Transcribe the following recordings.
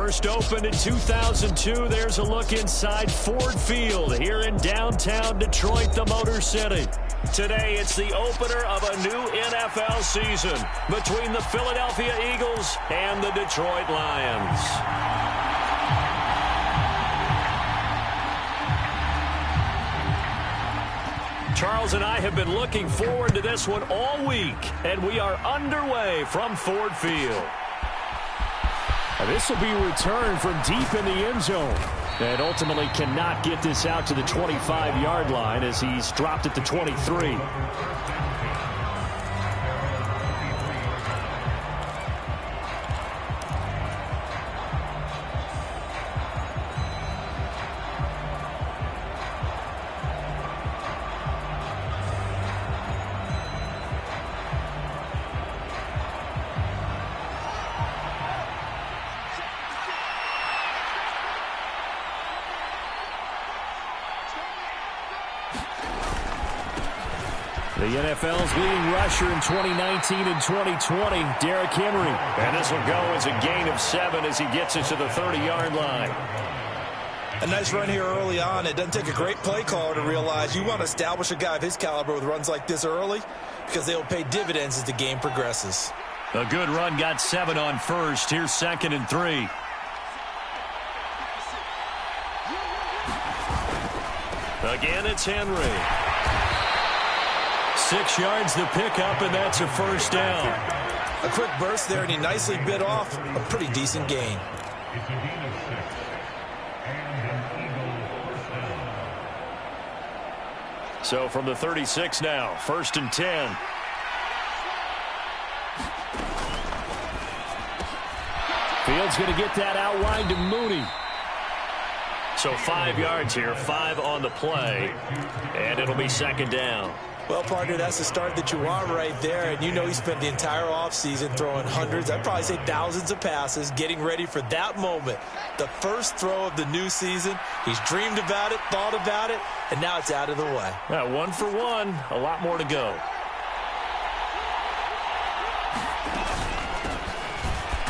First opened in 2002, there's a look inside Ford Field here in downtown Detroit, the Motor City. Today, it's the opener of a new NFL season between the Philadelphia Eagles and the Detroit Lions. Charles and I have been looking forward to this one all week, and we are underway from Ford Field. This will be returned from deep in the end zone. And ultimately cannot get this out to the 25-yard line as he's dropped at the 23. The NFL's leading rusher in 2019 and 2020, Derrick Henry. And this will go as a gain of 7 as he gets it to the 30-yard line. A nice run here early on. It doesn't take a great play caller to realize you want to establish a guy of his caliber with runs like this early because they will pay dividends as the game progresses. A good run got 7 on first. Here's 2nd and 3. Again, it's Henry. 6 yards to pick up, and that's a first down. A quick burst there, and he nicely bit off a pretty decent gain. So from the 36 now, 1st and 10. Fields going to get that out wide to Mooney. So 5 yards here, 5 on the play, and it'll be 2nd down. Well, partner, that's the start that you want right there. And you know he spent the entire offseason throwing hundreds, I'd probably say thousands of passes, getting ready for that moment. The first throw of the new season. He's dreamed about it, thought about it, and now it's out of the way. 1 for 1, a lot more to go.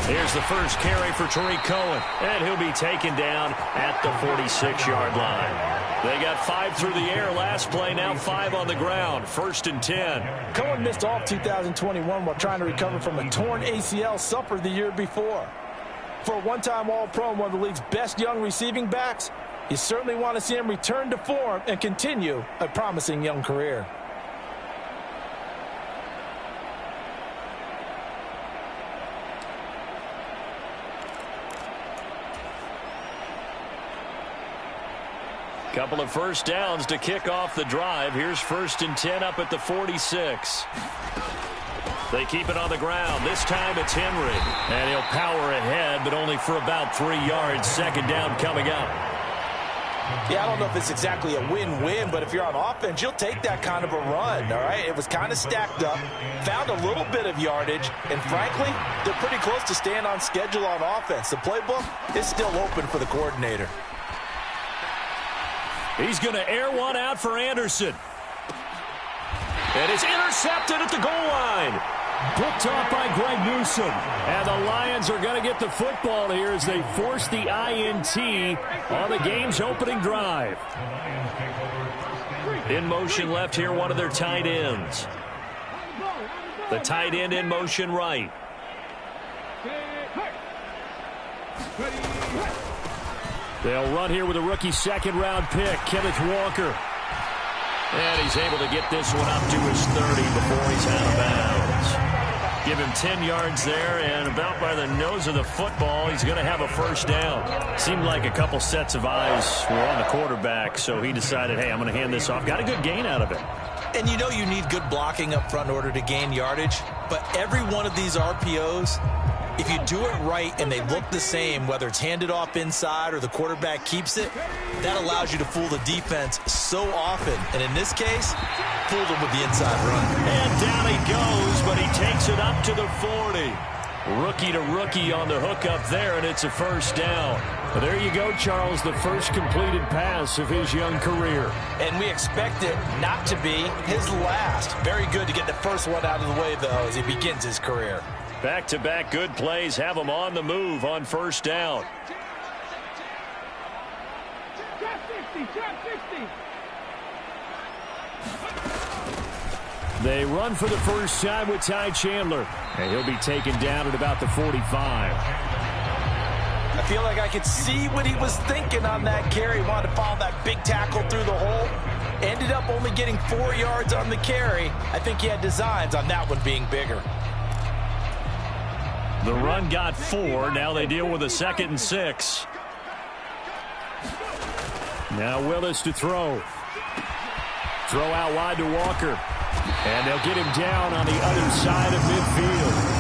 Here's the first carry for Tariq Cohen, and he'll be taken down at the 46-yard line. They got 5 through the air last play, now 5 on the ground. 1st and 10. Cohen missed all 2021 while trying to recover from a torn ACL suffered the year before. For a one-time All-Pro and one of the league's best young receiving backs, you certainly want to see him return to form and continue a promising young career. Couple of first downs to kick off the drive. Here's 1st and 10 up at the 46. They keep it on the ground. This time it's Henry. And he'll power ahead, but only for about 3 yards. 2nd down coming up. Yeah, I don't know if it's exactly a win-win, but if you're on offense, you'll take that kind of a run, all right? It was kind of stacked up, found a little bit of yardage, and frankly, they're pretty close to staying on schedule on offense. The playbook is still open for the coordinator. He's going to air one out for Anderson. And it's intercepted at the goal line. Picked off by Greg Newsome. And the Lions are going to get the football here as they force the INT on the game's opening drive. In motion left here, one of their tight ends. The tight end in motion right. They'll run here with a rookie 2nd-round pick, Kenneth Walker. And he's able to get this one up to his 30 before he's out of bounds. Give him 10 yards there, and about by the nose of the football, he's going to have a first down. Seemed like a couple sets of eyes were on the quarterback, so he decided, hey, I'm going to hand this off. Got a good gain out of it. And you know you need good blocking up front in order to gain yardage, but every one of these RPOs, if you do it right and they look the same, whether it's handed off inside or the quarterback keeps it, that allows you to fool the defense so often. And in this case, fooled them with the inside run. And down he goes, but he takes it up to the 40. Rookie to rookie on the hook up there, and it's a first down. Well, there you go, Charles, the first completed pass of his young career. And we expect it not to be his last. Very good to get the first one out of the way, though, as he begins his career. Back-to-back good plays have them on the move on first down. They run for the first time with Ty Chandler, and he'll be taken down at about the 45. I feel like I could see what he was thinking on that carry. Wanted to follow that big tackle through the hole. Ended up only getting 4 yards on the carry. I think he had designs on that one being bigger. The run got 4. Now they deal with a 2nd and 6. Now Willis to throw. Throw out wide to Walker. And they'll get him down on the other side of midfield.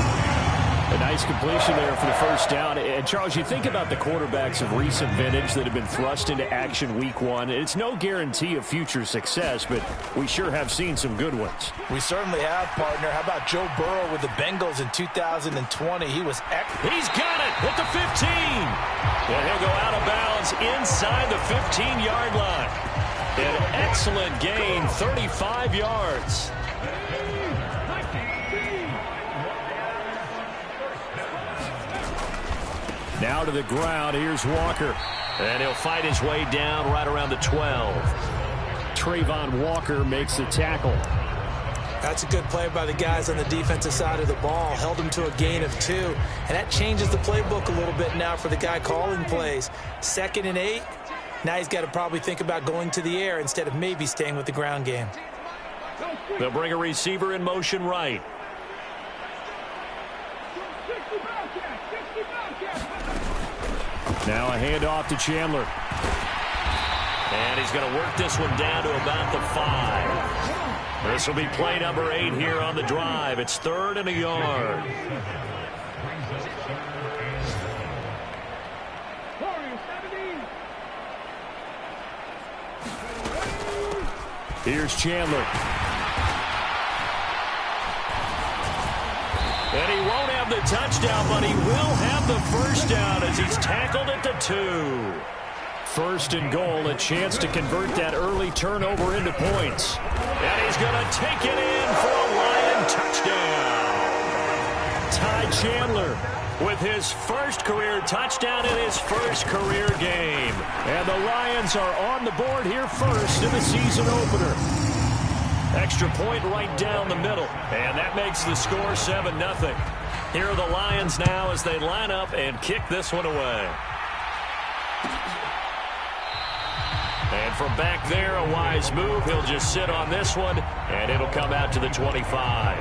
A nice completion there for the first down. And, Charles, you think about the quarterbacks of recent vintage that have been thrust into action week 1. It's no guarantee of future success, but we sure have seen some good ones. We certainly have, partner. How about Joe Burrow with the Bengals in 2020? He was He's got it at the 15. And he'll go out of bounds inside the 15-yard line. An excellent gain, 35 yards. Now to the ground. Here's Walker. And he'll fight his way down right around the 12. Trayvon Walker makes the tackle. That's a good play by the guys on the defensive side of the ball. Held him to a gain of 2. And that changes the playbook a little bit now for the guy calling plays. 2nd and 8. Now he's got to probably think about going to the air instead of maybe staying with the ground game. They'll bring a receiver in motion right. Now a handoff to Chandler. And he's going to work this one down to about the 5. This will be play number 8 here on the drive. It's 3rd and a yard. Here's Chandler. And he won't have the touchdown, but he will have the first down as he's tackled at the 2. 1st and goal, a chance to convert that early turnover into points. And he's going to take it in for a Lion touchdown. Ty Chandler with his first career touchdown in his first career game. And the Lions are on the board here first in the season opener. Extra point right down the middle. And that makes the score 7-0. Here are the Lions now as they line up and kick this one away. And from back there, a wise move. He'll just sit on this one, and it'll come out to the 25.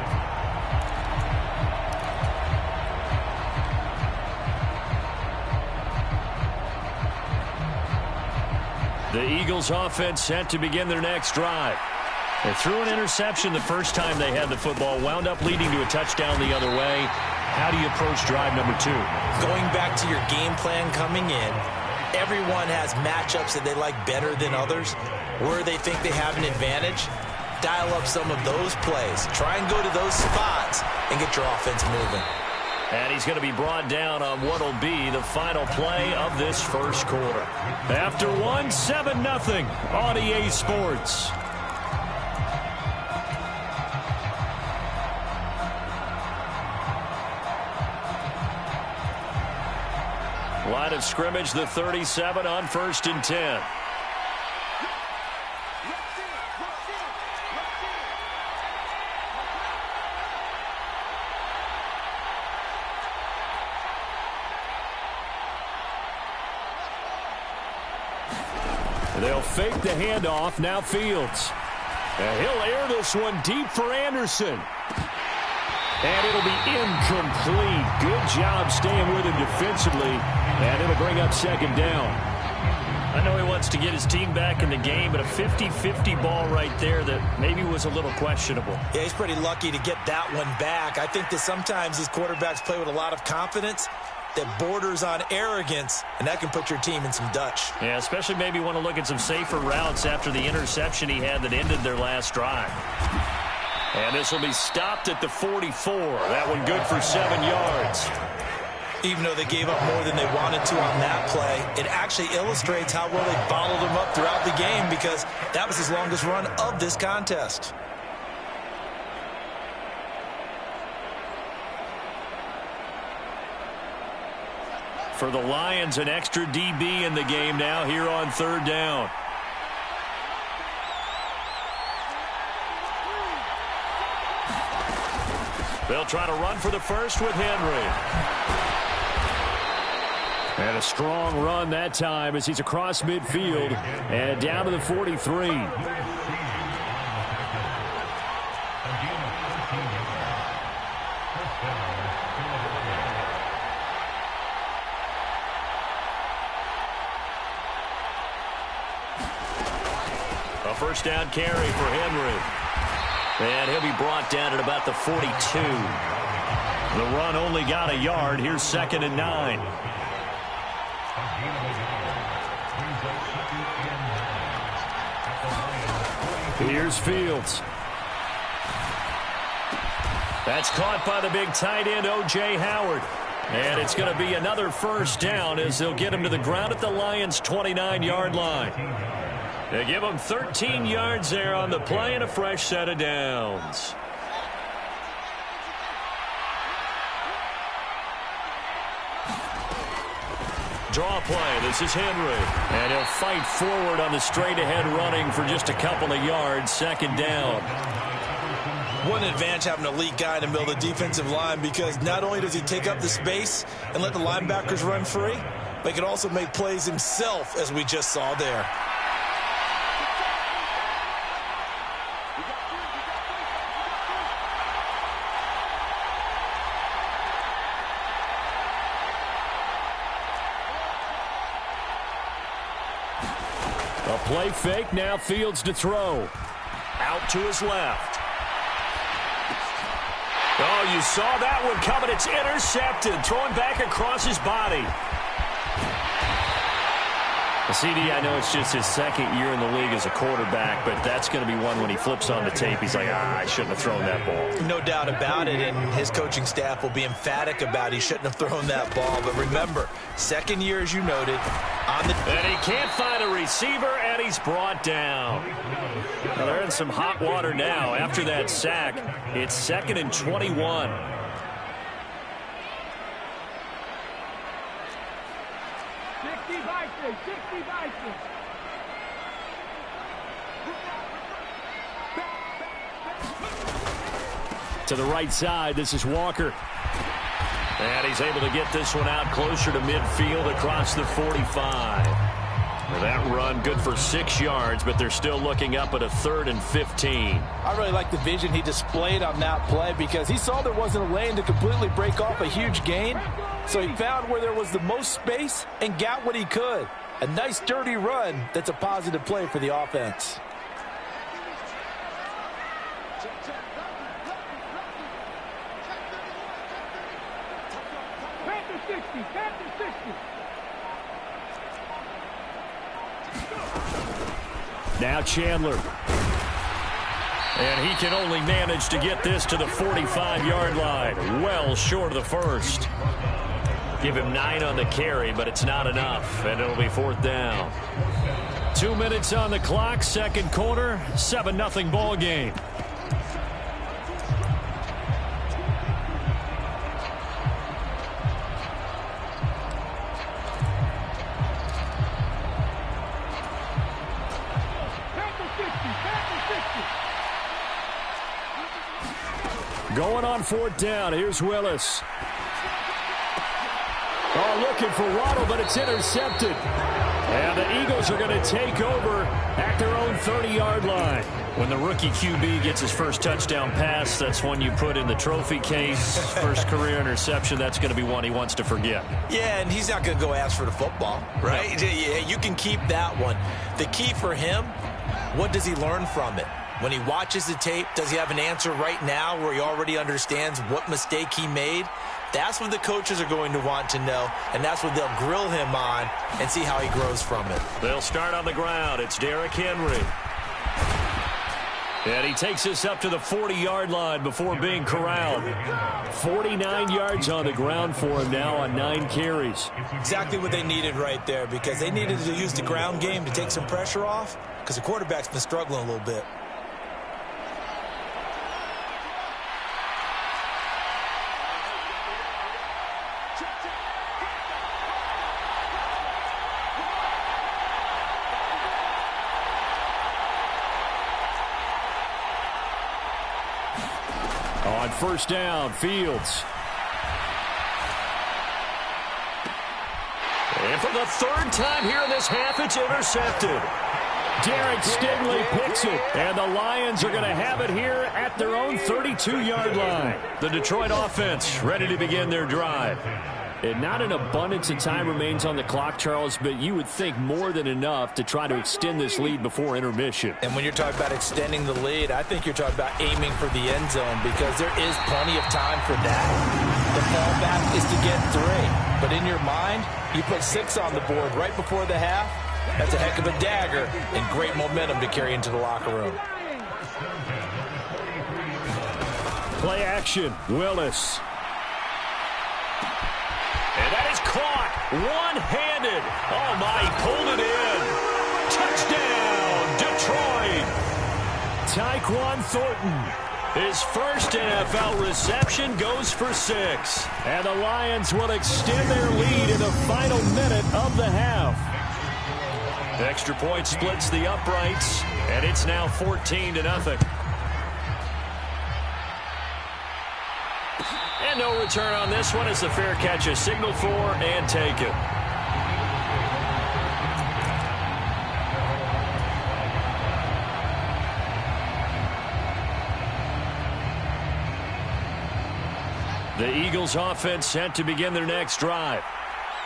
The Eagles offense set to begin their next drive. They threw an interception the first time they had the football, wound up leading to a touchdown the other way. How do you approach drive number 2? Going back to your game plan coming in, everyone has matchups that they like better than others. Where they think they have an advantage, dial up some of those plays. Try and go to those spots and get your offense moving. And he's going to be brought down on what will be the final play of this first quarter. After 7-0 on EA Sports. Line of scrimmage, the 37 on 1st and 10. They'll fake the handoff. Now Fields. And he'll air this one deep for Anderson. And it'll be incomplete. Good job staying with him defensively. And it'll bring up 2nd down. I know he wants to get his team back in the game, but a 50-50 ball right there that maybe was a little questionable. Yeah, he's pretty lucky to get that one back. I think that sometimes these quarterbacks play with a lot of confidence that borders on arrogance, and that can put your team in some Dutch. Yeah, especially maybe want to look at some safer routes after the interception he had that ended their last drive. And this will be stopped at the 44. That one good for 7 yards. Even though they gave up more than they wanted to on that play, it actually illustrates how well they followed him up throughout the game because that was his longest run of this contest. For the Lions, an extra DB in the game now here on third down. They'll try to run for the first with Henry. And a strong run that time as he's across midfield and down to the 43. A first down carry for Henry. And he'll be brought down at about the 42. The run only got a yard. Here's 2nd and 9. Here's Fields. That's caught by the big tight end, O.J. Howard. And it's going to be another first down as they'll get him to the ground at the Lions' 29-yard line. They give him 13 yards there on the play and a fresh set of downs. Draw play. This is Henry. And he'll fight forward on the straight-ahead running for just a couple of yards. 2nd down. What an advantage having an elite guy in the middle of the defensive line, because not only does he take up the space and let the linebackers run free, but he can also make plays himself, as we just saw there. A play fake, now Fields to throw. Out to his left. Oh, you saw that one coming. It's intercepted. Throwing back across his body. CD, I know it's just his 2nd year in the league as a quarterback, but that's going to be one when he flips on the tape. He's like, I shouldn't have thrown that ball. No doubt about it, and his coaching staff will be emphatic about he shouldn't have thrown that ball. But remember, 2nd year, as you noted, on the... And he can't find a receiver, and he's brought down. Well, they're in some hot water now. After that sack, it's 2nd and 21. To the right side, this is Walker. And he's able to get this one out closer to midfield across the 45. That run good for 6 yards, but they're still looking up at a 3rd and 15. I really like the vision he displayed on that play, because he saw there wasn't a lane to completely break off a huge gain. So he found where there was the most space and got what he could. A nice, dirty run that's a positive play for the offense. Now Chandler. And he can only manage to get this to the 45-yard line. Well short of the first. Give him 9 on the carry, but it's not enough. And it'll be 4th down. 2 minutes on the clock, 2nd quarter, 7-0 ball game. Going on 4th down. Here's Willis. Oh, looking for Waddle, but it's intercepted. And the Eagles are going to take over at their own 30-yard line. When the rookie QB gets his first touchdown pass, that's one you put in the trophy case. First career interception, that's going to be one he wants to forget. Yeah, and he's not going to go ask for the football, right? No. Yeah, you can keep that one. The key for him, what does he learn from it? When he watches the tape, does he have an answer right now where he already understands what mistake he made? That's what the coaches are going to want to know, and that's what they'll grill him on and see how he grows from it. They'll start on the ground. It's Derrick Henry. And he takes this up to the 40-yard line before being corralled. 49 yards on the ground for him now on 9 carries. Exactly what they needed right there, because they needed to use the ground game to take some pressure off, because the quarterback's been struggling a little bit. first down. Fields. And for the third time here in this half, it's intercepted. Derek Stingley picks it, and the Lions are going to have it here at their own 32-yard line. The Detroit offense ready to begin their drive. And not an abundance of time remains on the clock, Charles, but you would think more than enough to try to extend this lead before intermission. And when you're talking about extending the lead, I think you're talking about aiming for the end zone because there is plenty of time for that. The fallback is to get 3. But in your mind, you put 6 on the board right before the half. That's a heck of a dagger and great momentum to carry into the locker room. Play action. Willis. And that is caught one-handed. Oh, my, he pulled it in. Touchdown, Detroit. Tyquan Thornton. His first NFL reception goes for 6. And the Lions will extend their lead in the final minute of the half. Extra point splits the uprights, and it's now 14-0. And no return on this one as the fair catch is signaled for and taken. The Eagles offense set to begin their next drive.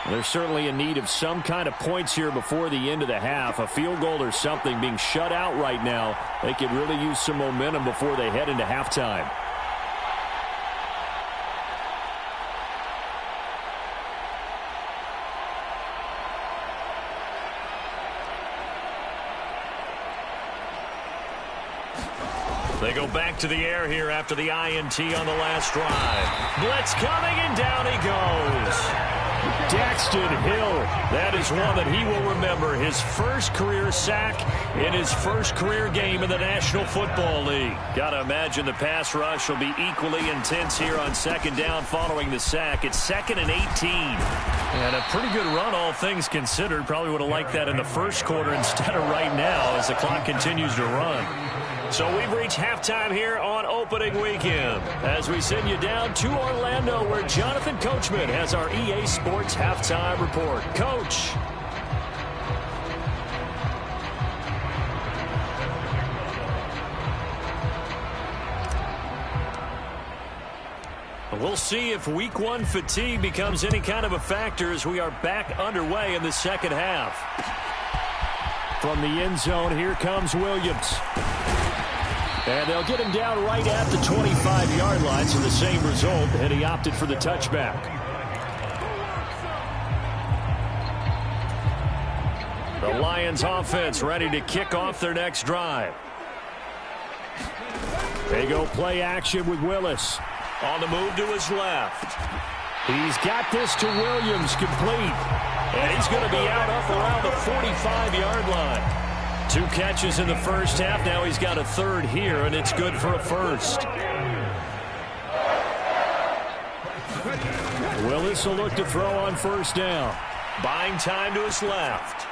They're certainly in need of some kind of points here before the end of the half. A field goal or something being shut out right now. They could really use some momentum before they head into halftime. They go back to the air here after the INT on the last drive. Blitz coming, and down he goes. Daxton Hill, that is one that he will remember. His first career sack in his first career game in the National Football League. Got to imagine the pass rush will be equally intense here on second down following the sack. It's 2nd and 18. And a pretty good run, all things considered. Probably would have liked that in the first quarter instead of right now as the clock continues to run. So we've reached halftime here on opening weekend as we send you down to Orlando where Jonathan Coachman has our EA Sports halftime report. Coach. We'll see if week 1 fatigue becomes any kind of a factor as we are back underway in the second half. From the end zone, here comes Williams. And they'll get him down right at the 25-yard line, so the same result, and he opted for the touchback. The Lions offense ready to kick off their next drive. They go play action with Willis. On the move to his left. He's got this to Williams, complete. And he's going to be out up around the 45-yard line. 2 catches in the first half. Now he's got a third here, and it's good for a first. Willis will look to throw on first down. Buying time to his left.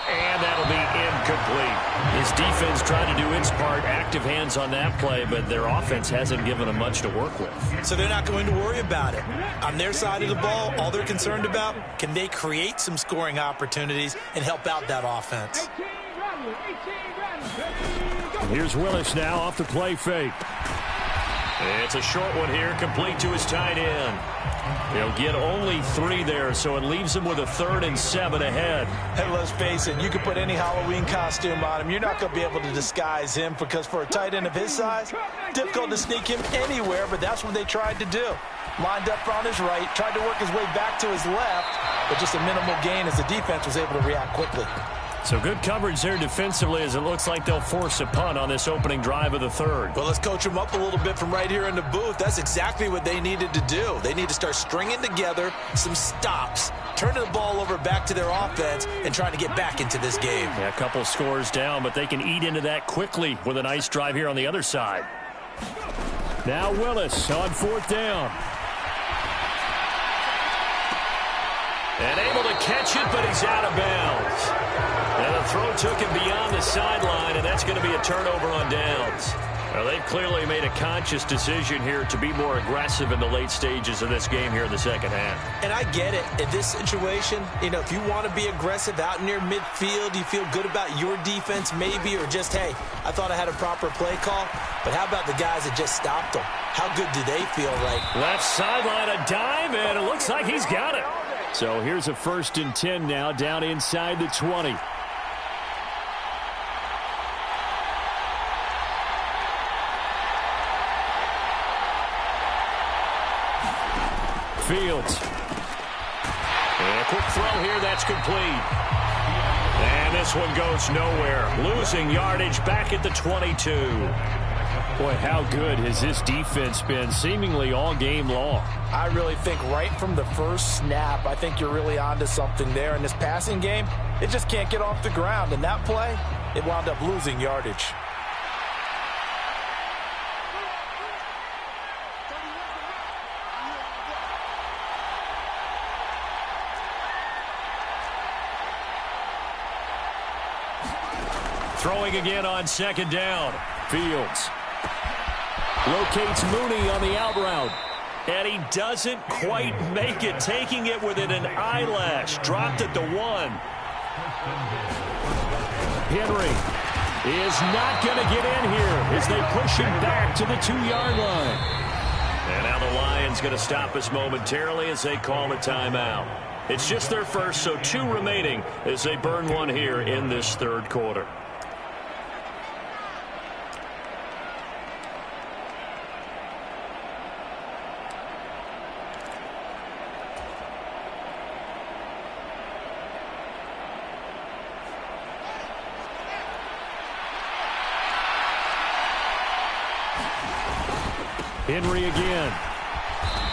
And that'll be incomplete. His defense tried to do its part, active hands on that play, but their offense hasn't given them much to work with. So they're not going to worry about it. On their side of the ball, all they're concerned about, can they create some scoring opportunities and help out that offense? Here's Willis now off the play fake. It's a short one here, complete to his tight end. He'll get only 3 there, so it leaves him with a 3rd and 7 ahead. And let's face it, you can put any Halloween costume on him. You're not going to be able to disguise him because for a tight end of his size, difficult to sneak him anywhere, but that's what they tried to do. Lined up on his right, tried to work his way back to his left, but just a minimal gain as the defense was able to react quickly. So good coverage there defensively as it looks like they'll force a punt on this opening drive of the 3rd. Well, let's coach them up a little bit from right here in the booth. That's exactly what they needed to do. They need to start stringing together some stops, turning the ball over back to their offense, and trying to get back into this game. Yeah, a couple scores down, but they can eat into that quickly with a nice drive here on the other side. Now Willis on 4th down. And able to catch it, but he's out of bounds. And the throw took him beyond the sideline, and that's going to be a turnover on downs. Well, they've clearly made a conscious decision here to be more aggressive in the late stages of this game here in the second half. And I get it. In this situation, you know, if you want to be aggressive out near midfield, you feel good about your defense maybe, or just, hey, I thought I had a proper play call. But how about the guys that just stopped them? How good do they feel right? Left sideline, a dive, and it looks like he's got it. So here's a 1st and 10 now, down inside the 20. Fields. And a quick throw here, that's complete. And this one goes nowhere. Losing yardage back at the 22. Boy, how good has this defense been seemingly all game long? I really think right from the first snap, I think you're really onto something there. In this passing game, it just can't get off the ground. And that play, it wound up losing yardage. Throwing again on 2nd down. Fields locates Mooney on the out route. And he doesn't quite make it, taking it within an eyelash. Dropped at the 1. Henry is not going to get in here as they push him back to the 2-yard line. And now the Lions going to stop us momentarily as they call a timeout. It's just their first, so 2 remaining as they burn one here in this 3rd quarter. Henry again.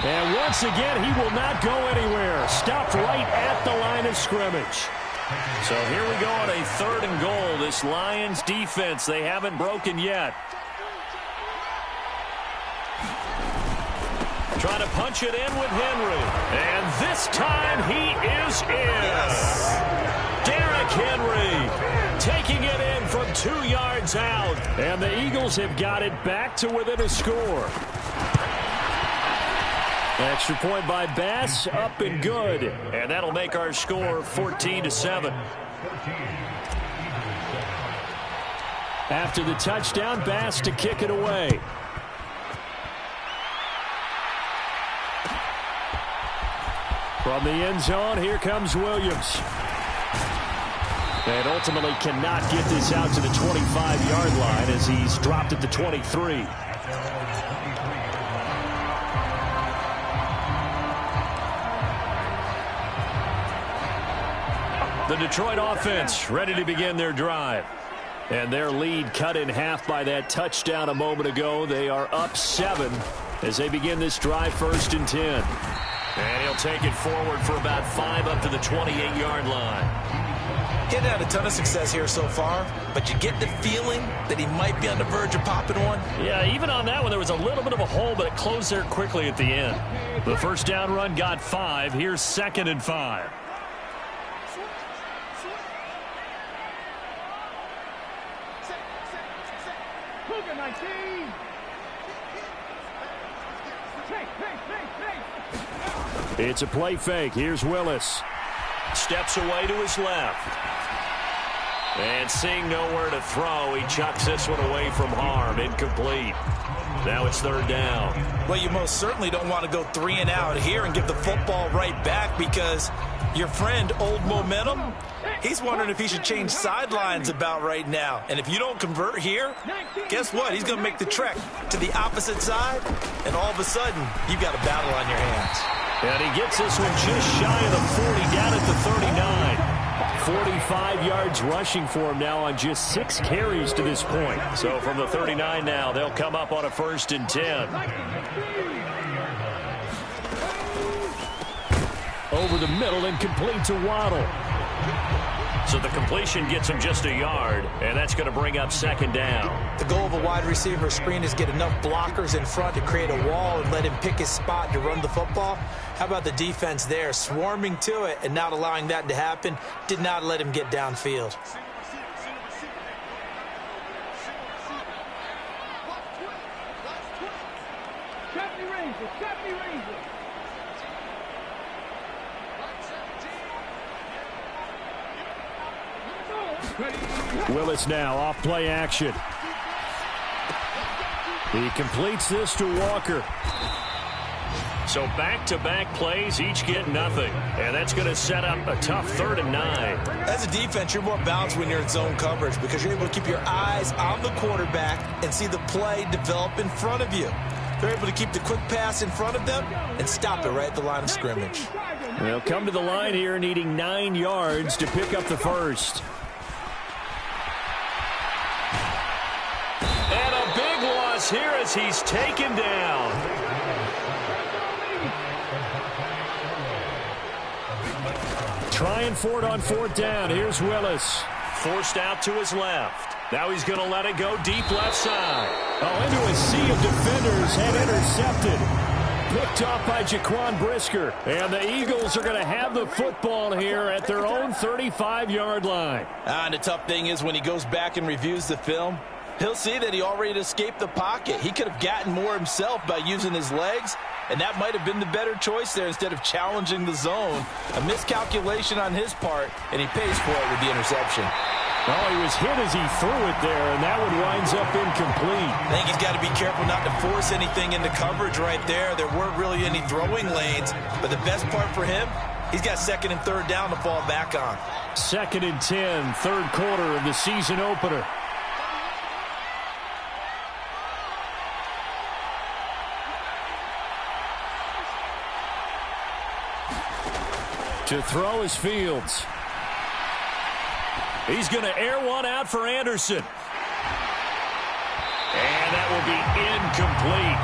And once again, he will not go anywhere. Stopped right at the line of scrimmage. So here we go on a 3rd and goal. This Lions defense, they haven't broken yet. Trying to punch it in with Henry. And this time he is in. Yes. Derrick Henry taking it in from 2 yards out. And the Eagles have got it back to within a score. Extra point by Bass, up and good. And that'll make our score 14-7. After the touchdown, Bass to kick it away. From the end zone, here comes Williams. And ultimately cannot get this out to the 25-yard line as he's dropped at the 23. The Detroit offense ready to begin their drive. And their lead cut in half by that touchdown a moment ago. They are up 7 as they begin this drive, 1st and 10. And he'll take it forward for about 5 up to the 28-yard line. He hadn't had a ton of success here so far, but you get the feeling that he might be on the verge of popping one. Yeah, even on that one, there was a little bit of a hole, but it closed there quickly at the end. The first down run got 5. Here's 2nd and 5. It's a play fake. Here's Willis. Steps away to his left. And seeing nowhere to throw, he chucks this one away from harm. Incomplete. Now it's 3rd down. Well, you most certainly don't want to go 3 and out here and give the football right back, because your friend, Old Momentum, he's wondering if he should change sidelines about right now. And if you don't convert here, guess what? He's going to make the trek to the opposite side, and all of a sudden, you've got a battle on your hands. And he gets this one just shy of the 40, down at the 39. 45 yards rushing for him now on just 6 carries to this point. So from the 39 now, they'll come up on a 1st and 10. Over the middle and complete to Waddle. So the completion gets him just a yard, and that's going to bring up 2nd down. The goal of a wide receiver screen is get enough blockers in front to create a wall and let him pick his spot to run the football. How about the defense there, swarming to it and not allowing that to happen? Did not let him get downfield. Willis now off play action. He completes this to Walker. So back-to-back plays, each get nothing. And that's going to set up a tough 3rd and 9. As a defense, you're more balanced when you're in zone coverage because you're able to keep your eyes on the quarterback and see the play develop in front of you. They're able to keep the quick pass in front of them and stop it right at the line of scrimmage. They'll come to the line here needing 9 yards to pick up the first. And a big loss here as he's taken down. Trying for it on 4th down. Here's Willis. Forced out to his left. Now he's going to let it go deep left side. Oh, into a sea of defenders and intercepted. Picked off by Jaquan Brisker. And the Eagles are going to have the football here at their own 35-yard line. And the tough thing is when he goes back and reviews the film, he'll see that he already escaped the pocket. He could have gotten more himself by using his legs, and that might have been the better choice there instead of challenging the zone. A miscalculation on his part, and he pays for it with the interception. Oh, he was hit as he threw it there, and that one winds up incomplete. I think he's got to be careful not to force anything into coverage right there. There weren't really any throwing lanes, but the best part for him, he's got 2nd and 3rd down to fall back on. 2nd and 10, 3rd quarter of the season opener. To throw is Fields. He's going to air one out for Anderson. And that will be incomplete.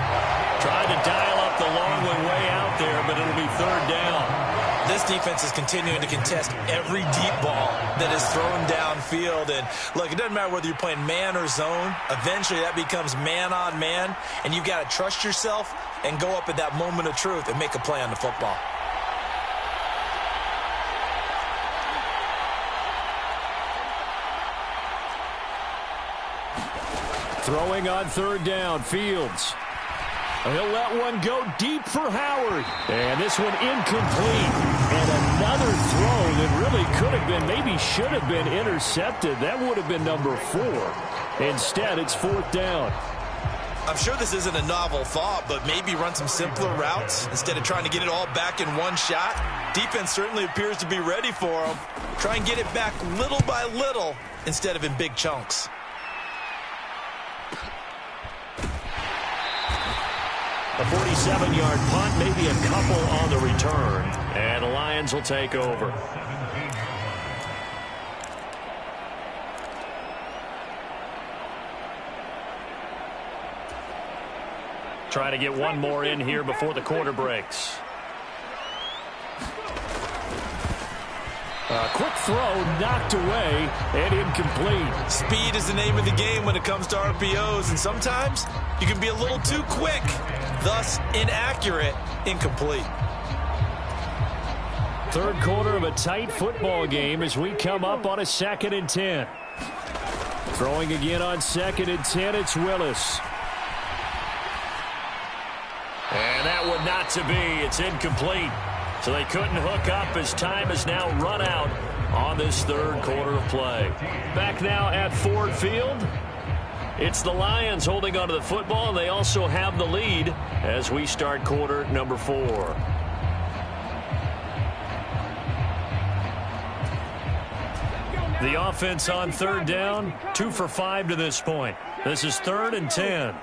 Tried to dial up the long one way out there, but it'll be 3rd down. This defense is continuing to contest every deep ball that is thrown downfield. And, look, it doesn't matter whether you're playing man or zone. Eventually, that becomes man-on-man, and you've got to trust yourself and go up at that moment of truth and make a play on the football. Throwing on 3rd down, Fields. He'll let one go deep for Howard. And this one incomplete. And another throw that really could have been, maybe should have been intercepted. That would have been number 4. Instead, it's 4th down. I'm sure this isn't a novel thought, but maybe run some simpler routes instead of trying to get it all back in one shot. Defense certainly appears to be ready for him. Try and get it back little by little instead of in big chunks. A 47-yard punt, maybe a couple on the return. And the Lions will take over. Try to get one more in here before the quarter breaks. A quick throw knocked away and incomplete. Speed is the name of the game when it comes to RPOs, and sometimes you can be a little too quick, thus inaccurate, incomplete. 3rd quarter of a tight football game as we come up on a 2nd and 10. Throwing again on 2nd and 10, it's Willis. And that one not to be. It's incomplete. So they couldn't hook up as time has now run out on this 3rd quarter of play. Back now at Ford Field. It's the Lions holding onto the football, and they also have the lead as we start quarter number 4. The offense on 3rd down, 2 for 5 to this point. This is 3rd and 10.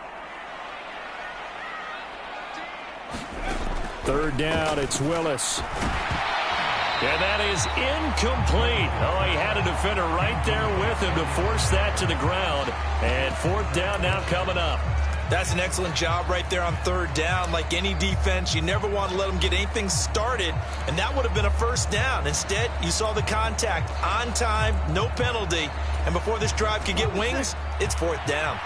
3rd down, it's Willis. And that is incomplete. Oh, he had a defender right there with him to force that to the ground. And 4th down now coming up. That's an excellent job right there on 3rd down. Like any defense, you never want to let them get anything started, and that would have been a 1st down. Instead, you saw the contact on time, no penalty, and before this drive could get wings, it's 4th down.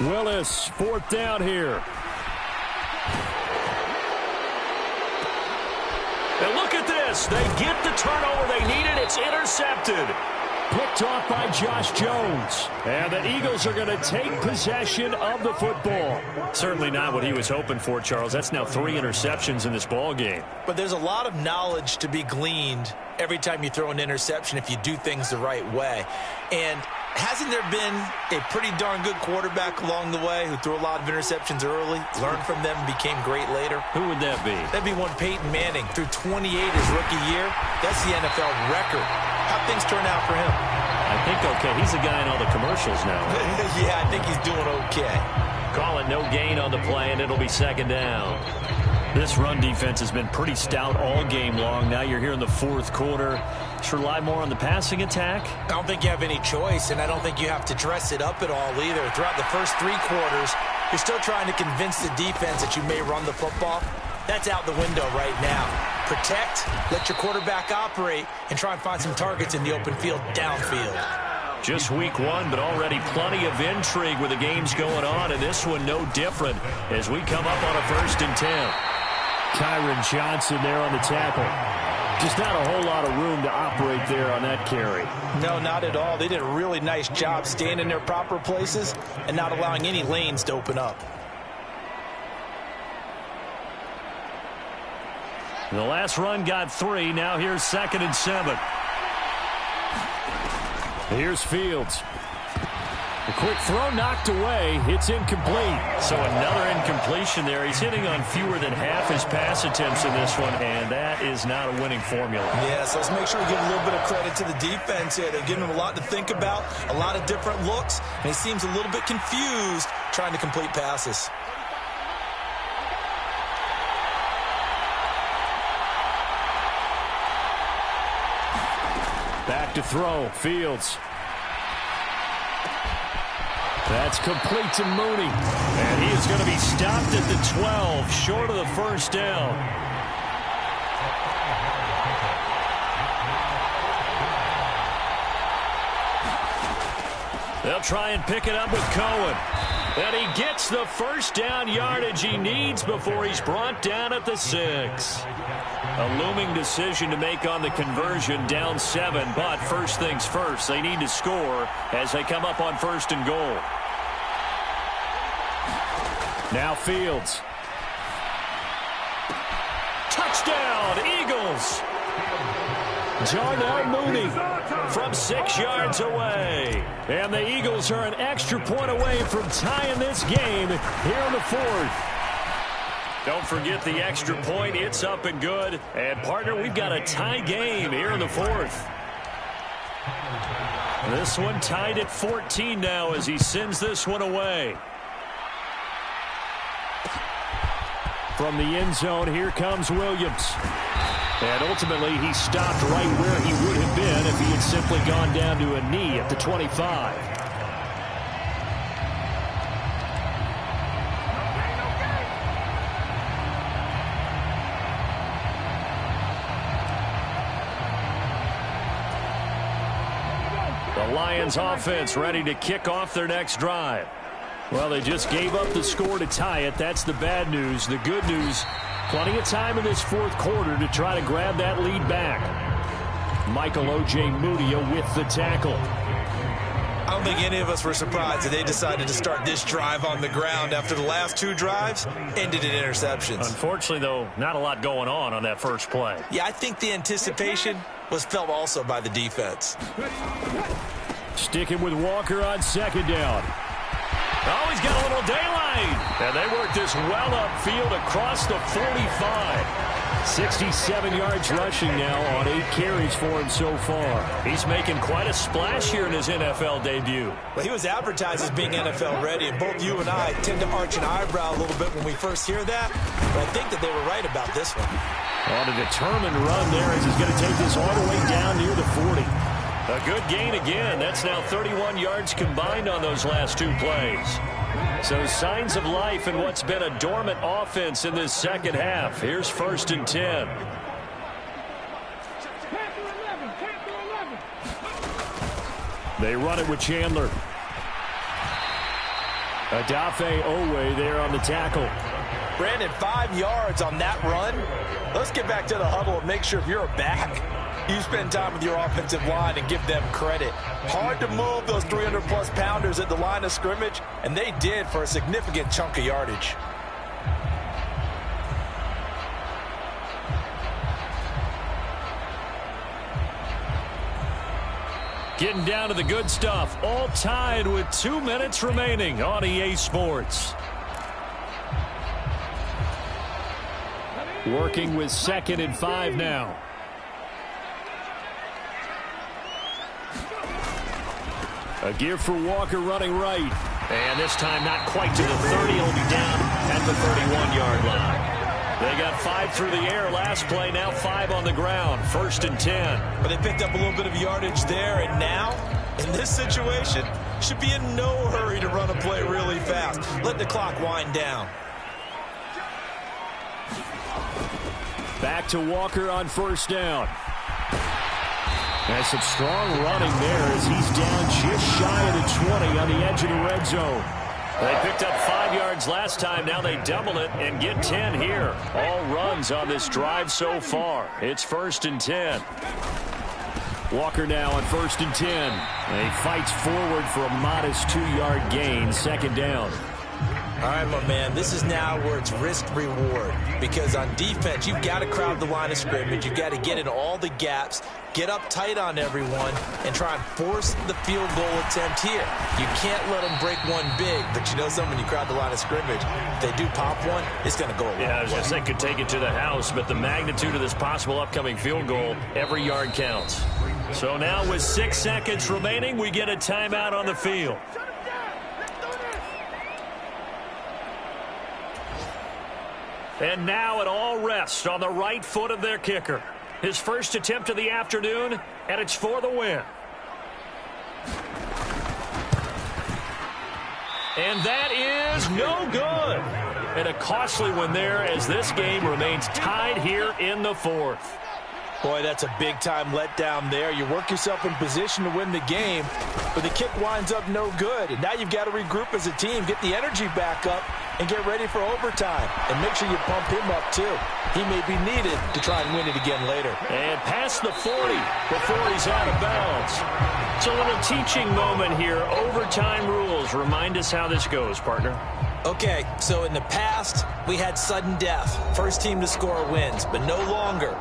Willis, 4th down here. And look at this. They get the turnover they needed. It's intercepted. Picked off by Josh Jones. And the Eagles are going to take possession of the football. Certainly not what he was hoping for, Charles. That's now 3 interceptions in this ball game. But there's a lot of knowledge to be gleaned every time you throw an interception if you do things the right way. And hasn't there been a pretty darn good quarterback along the way who threw a lot of interceptions early, learned from them, and became great later? Who would that be? That'd be one Peyton Manning. Threw 28 his rookie year. That's the NFL record. How'd things turn out for him? I think okay. He's the guy in all the commercials now. Right? Yeah, I think he's doing okay. Call it no gain on the play, and it'll be second down. This run defense has been pretty stout all game long. Now you're here in the fourth quarter. Should rely more on the passing attack? I don't think you have any choice, and I don't think you have to dress it up at all either. Throughout the first 3 quarters, you're still trying to convince the defense that you may run the football. That's out the window right now. Protect, let your quarterback operate, and try and find some targets in the open field downfield. Just week 1, but already plenty of intrigue with the games going on, and this one no different as we come up on a 1st and 10. Kyron Johnson there on the tackle. Just not a whole lot of room to operate there on that carry. No, not at all. They did a really nice job staying in their proper places and not allowing any lanes to open up. The last run got 3. Now here's 2nd and 7. Here's Fields. A quick throw knocked away. It's incomplete. So another incompletion there. He's hitting on fewer than half his pass attempts in this one, and that is not a winning formula. Yeah, so let's make sure we give a little bit of credit to the defense here. They're giving him a lot to think about, a lot of different looks, and he seems a little bit confused trying to complete passes. Back to throw. Fields. That's complete to Mooney. And he is going to be stopped at the 12, short of the first down. They'll try and pick it up with Cohen. And he gets the first down yardage he needs before he's brought down at the 6. A looming decision to make on the conversion, down 7. But first things first, they need to score as they come up on 1st and goal. Now Fields. Touchdown, Eagles! Darnell Mooney from 6 yards away. And the Eagles are an extra point away from tying this game here in the 4th. Don't forget the extra point. It's up and good. And, partner, we've got a tie game here in the 4th. This one tied at 14 now as he sends this one away. From the end zone, here comes Williams. And ultimately, he stopped right where he would have been if he had simply gone down to a knee at the 25. The Lions offense ready to kick off their next drive. Well, they just gave up the score to tie it. That's the bad news. The good news, plenty of time in this 4th quarter to try to grab that lead back. Michael O.J. Mudia with the tackle. I don't think any of us were surprised that they decided to start this drive on the ground after the last 2 drives ended in interceptions. Unfortunately, though, not a lot going on that first play. Yeah, I think the anticipation was felt also by the defense. Sticking with Walker on 2nd down. Oh, he's got a little daylight. And they work this well upfield across the 45. 67 yards rushing now on 8 carries for him so far. He's making quite a splash here in his NFL debut. Well, he was advertised as being NFL ready, and both you and I tend to arch an eyebrow a little bit when we first hear that. But I think that they were right about this one. On a determined run there as he's going to take this all the way down near the 40. A good gain again. That's now 31 yards combined on those last 2 plays. So signs of life in what's been a dormant offense in this second half. Here's 1st and 10. They run it with Chandler. Adafe Owe there on the tackle. Brandon, 5 yards on that run. Let's get back to the huddle and make sure if you're a back, You spend time with your offensive line and give them credit. Hard to move those 300-plus pounders at the line of scrimmage, and they did for a significant chunk of yardage. Getting down to the good stuff. All tied with 2 minutes remaining on EA Sports. Working with 2nd and 5 now. A give for Walker running right. And this time not quite to the 30. He'll be down at the 31-yard line. They got 5 through the air last play, now 5 on the ground. 1st and 10. But they picked up a little bit of yardage there, and now, in this situation, should be in no hurry to run a play really fast. Let the clock wind down. Back to Walker on 1st down. And some strong running there as he's down just shy of the 20 on the edge of the red zone. They picked up 5 yards last time. Now they double it and get 10 here. All runs on this drive so far. It's 1st and 10. Walker now on 1st and 10. And he fights forward for a modest 2-yard gain. 2nd down. All right, my man, this is now where it's risk-reward. Because on defense, you've got to crowd the line of scrimmage. You've got to get in all the gaps, get up tight on everyone, and try and force the field goal attempt here. You can't let them break one big, but you know something, when you crowd the line of scrimmage, if they do pop one, it's going to go away. Yeah, I was going to say could take it to the house, but the magnitude of this possible upcoming field goal, every yard counts. So now with 6 seconds remaining, we get a timeout on the field. And now it all rests on the right foot of their kicker. His first attempt of the afternoon, and it's for the win. And that is no good. And a costly one there as this game remains tied here in the 4th. Boy, that's a big-time letdown there. You work yourself in position to win the game, but the kick winds up no good. And now you've got to regroup as a team, get the energy back up, and get ready for overtime. And make sure you pump him up, too. He may be needed to try and win it again later. And past the 40 before he's out of bounds. It's a little teaching moment here. Overtime rules. Remind us how this goes, partner. Okay, so in the past, we had sudden death. First team to score wins, but no longer.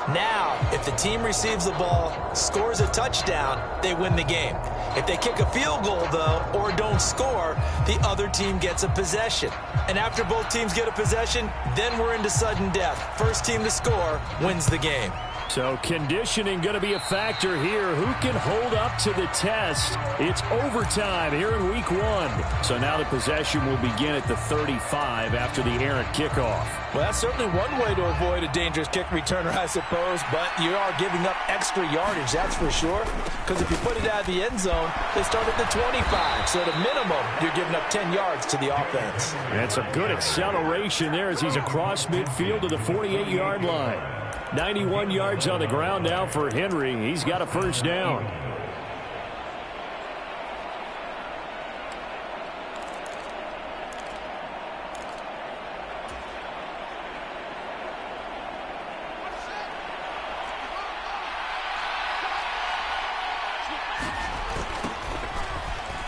Now, if the team receives the ball, scores a touchdown, they win the game. If they kick a field goal, though, or don't score, the other team gets a possession. And after both teams get a possession, then we're into sudden death. First team to score wins the game. So conditioning going to be a factor here. Who can hold up to the test? It's overtime here in week 1. So now the possession will begin at the 35 after the errant kickoff. Well, that's certainly one way to avoid a dangerous kick returner, I suppose, but you are giving up extra yardage, that's for sure. Because if you put it out of the end zone, they start at the 25. So at a minimum, you're giving up 10 yards to the offense. That's a good acceleration there as he's across midfield to the 48-yard line. 91 yards on the ground now for Henry. He's got a first down.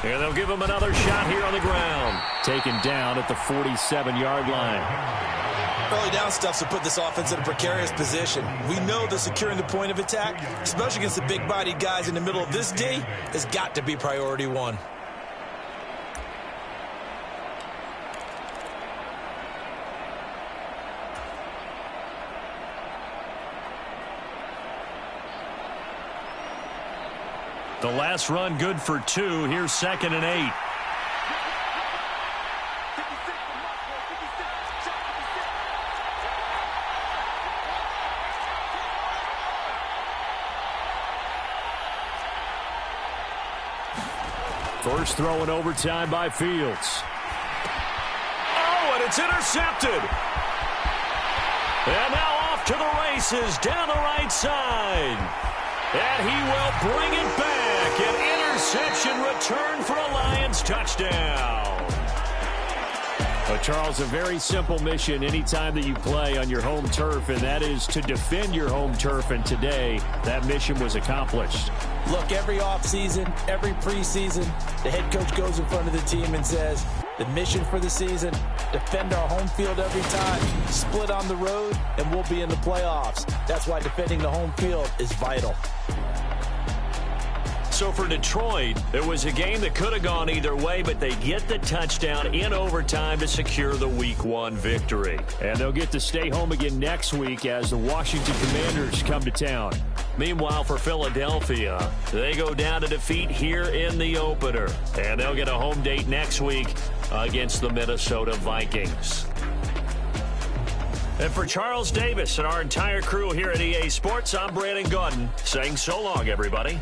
And they'll give him another shot here on the ground. Taken down at the 47-yard line. Early down stuff to put this offense in a precarious position. We know that securing the point of attack, especially against the big-bodied guys in the middle of this D, has got to be priority 1. The last run good for 2. Here's 2nd and 8. First throw in overtime by Fields. Oh, and it's intercepted. And now off to the races down the right side. And he will bring it back. An interception return for a Lions touchdown. Charles, a very simple mission anytime that you play on your home turf, and that is to defend your home turf, and today that mission was accomplished. Look, every offseason, every preseason, the head coach goes in front of the team and says, the mission for the season, defend our home field every time, split on the road, and we'll be in the playoffs. That's why defending the home field is vital. So for Detroit, it was a game that could have gone either way, but they get the touchdown in overtime to secure the Week 1 victory. And they'll get to stay home again next week as the Washington Commanders come to town. Meanwhile, for Philadelphia, they go down to defeat here in the opener. And they'll get a home date next week against the Minnesota Vikings. And for Charles Davis and our entire crew here at EA Sports, I'm Brandon Gaudin saying so long, everybody.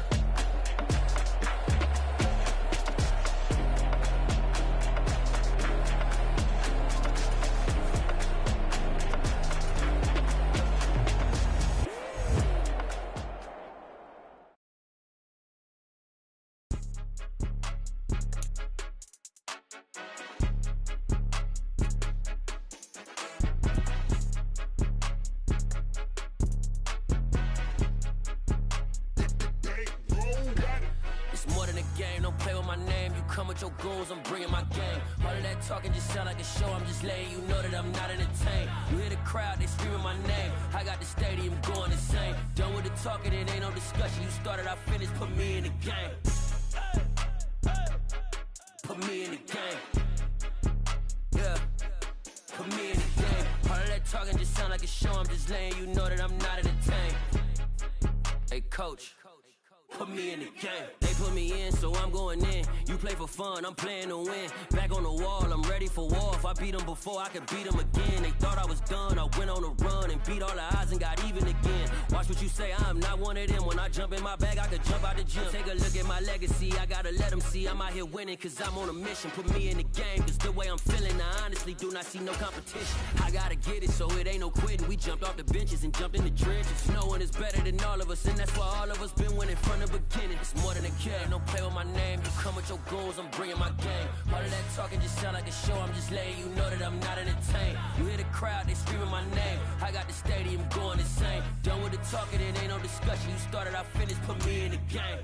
I'm playing to win. Back on the wall, I'm ready for war. If I beat them before, I could beat them again. They thought I was done. I went on a run and beat all the odds and got even again. Watch what you say, I'm not one of them. When I jump in my bag, I could jump out the gym. Take a look at my legacy, I gotta let them see I'm out here winning, cause I'm on a mission. Put me in the game, cause the way I'm feeling, I honestly do not see no competition. I gotta get it, so it ain't no quitting. We jumped off the benches and jumped in the trenches. No one is better than all of us, and that's why all of us been winning from the beginning. It's more than a game, don't play with my name. You come with your goals, I'm bringing my game. All of that talking just sound like a show. I'm just letting you know that I'm not entertained. You hear the crowd, they screaming my name. I got the stadium going insane. Done with the talking, it ain't no discussion. You started, I finished, put me in the game.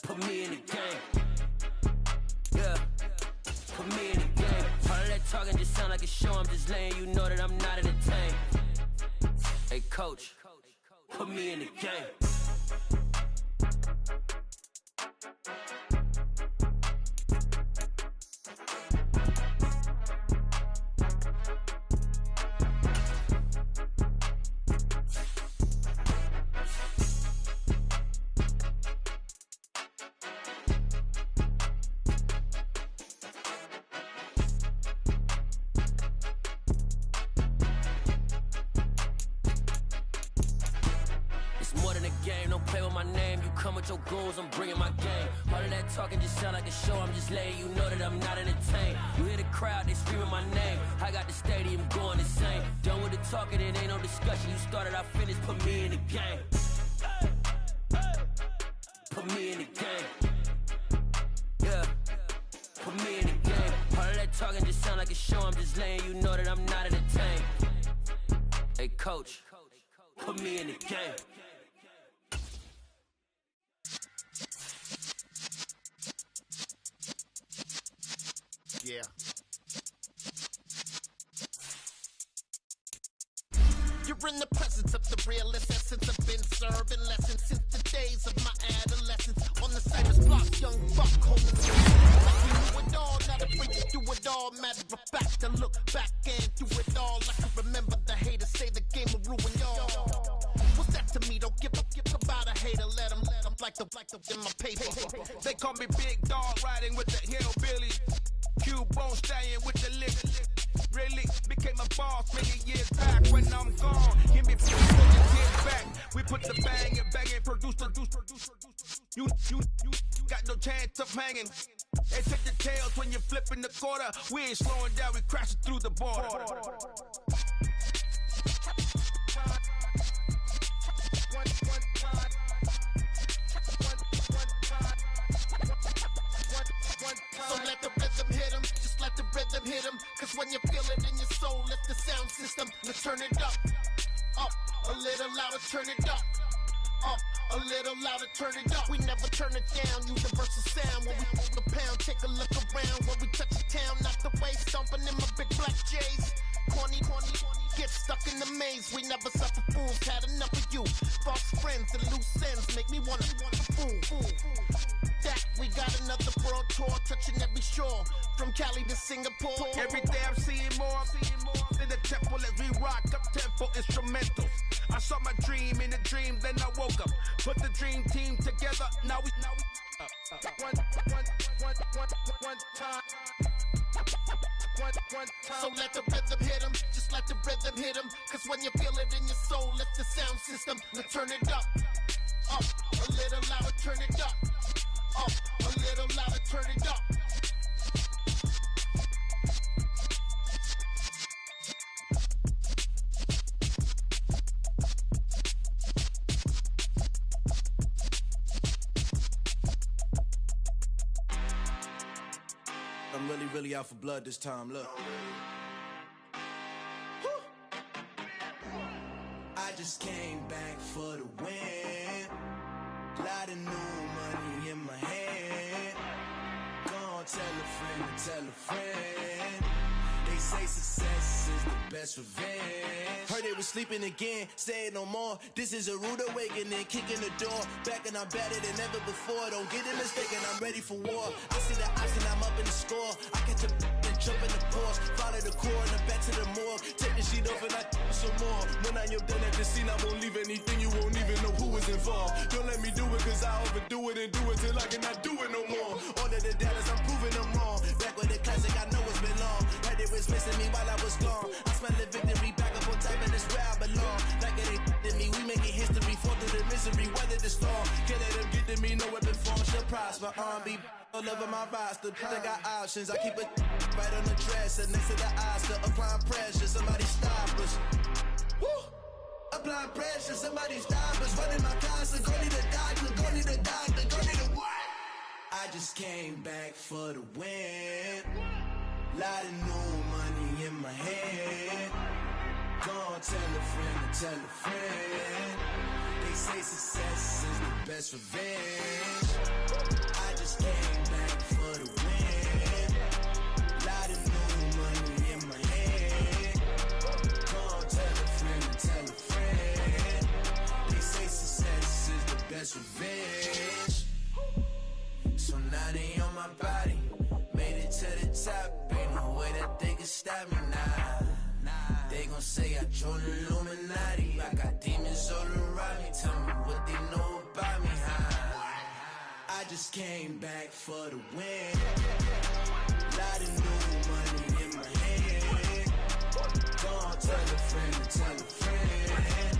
Put me in the game. Yeah. Put me in the game. All of that talking just sound like a show. I'm just letting you know that I'm not entertained. Hey, coach, put me in the game. Your goals, I'm bringing my game. All of that talking just sound like a show. I'm just letting you know that I'm not entertained. You hear the crowd, they screaming my name. I got the stadium going insane. Done with the talking, it ain't no discussion. You started, I finished, put me in the game. Put me in the game. Yeah. Put me in the game. All of that talking just sound like a show. I'm just letting you know that I'm not entertained. Hey, coach, put me in the game. Yeah. You're in the presence of the realest essence. I've been serving lessons since the days of my adolescence. On the Cypress block, young buck holding like we knew it all, now the bridges do it all. Matter of fact, I look back and do it all. I can remember the haters say the game will ruin y'all. What's that to me? Don't give up about a hater. Let them like the in my paper. They call me Big Dog, riding with the hillbilly. Q-Bone stallion with the lick. Really became a boss many years back. When I'm gone, give me 4 years back. We put the bang and produce. You got no chance of hanging. They take the tails when you're flipping the quarter. We ain't slowing down, we crashing through the border. So let the rhythm hit him. when you feel it in your soul, lift the sound system. Now turn it up. Up, a little louder, turn it up. Up, a little louder, turn it up. We never turn it down, universal sound. When we hold the pound, take a look around. When we touch the town, knock the way, stomping in my big black J's. Corny, get stuck in the maze. We never suffer fools, had enough of you. False friends and loose ends make me wanna fool. That we got another world tour, touching every shore, from Cali to Singapore. Every day I'm seeing more in the temple as we rock up tempo instrumentals. I saw my dream in a dream, then I woke up. Put the dream team together, now we one time. So let the rhythm hit 'em, just let the rhythm hit 'em. Cause when you feel it in your soul, lift the sound system. Now turn it up. Up, a little louder, turn it up. Up, a little louder, turn it up. I'm really out for blood this time, look. I just came back for the win. Lot of new money in my hand. Gonna tell a friend to tell a friend. They say success is the best revenge. Heard they was sleeping again, say it no more. This is a rude awakening, kicking the door. Back and I'm better than ever before. Don't get it mistaken, I'm ready for war. I see the option, I'm up in the score. I catch a and jump in the Porsche. Follow the core and the back to the morgue. Take the sheet off and I some more. When I am done at the scene, I won't leave anything. You won't even know who was involved. Don't let me do it, cause I overdo it and do it till I cannot do it no more. All of the doubters, I'm proving them wrong. Back with the classic, I know it's been long. Heard it was missing me while I was gone. I smell the victory back up on top, and it's where I belong. Like it ain't to me, we making history. Fall through the misery, weather the storm. Can't let them get to me, no weapon form shall prosper. R&B all over my roster. I got options, I keep it right on the dresser, next to the Oscar. Applying pressure, somebody stop us. Woo! Applying pressure, somebody stop us. Running my closet, go need a doctor, go need a doctor, go need a what? I just came back for the win. Lot of new money in my hand. Gonna tell a friend to tell a friend. They say success is the best revenge. I just came back for the win. Lot of new money in my hand. Gonna tell a friend to tell a friend. They say success is the best revenge. So now they on my body. Made it to the top. Ain't no way that they can stop me now. They gon' say I joined the Illuminati. I got demons all around me. Tell me what they know about me, huh? I just came back for the win. Lot of new money in my hand. Gonna tell a friend to tell a friend.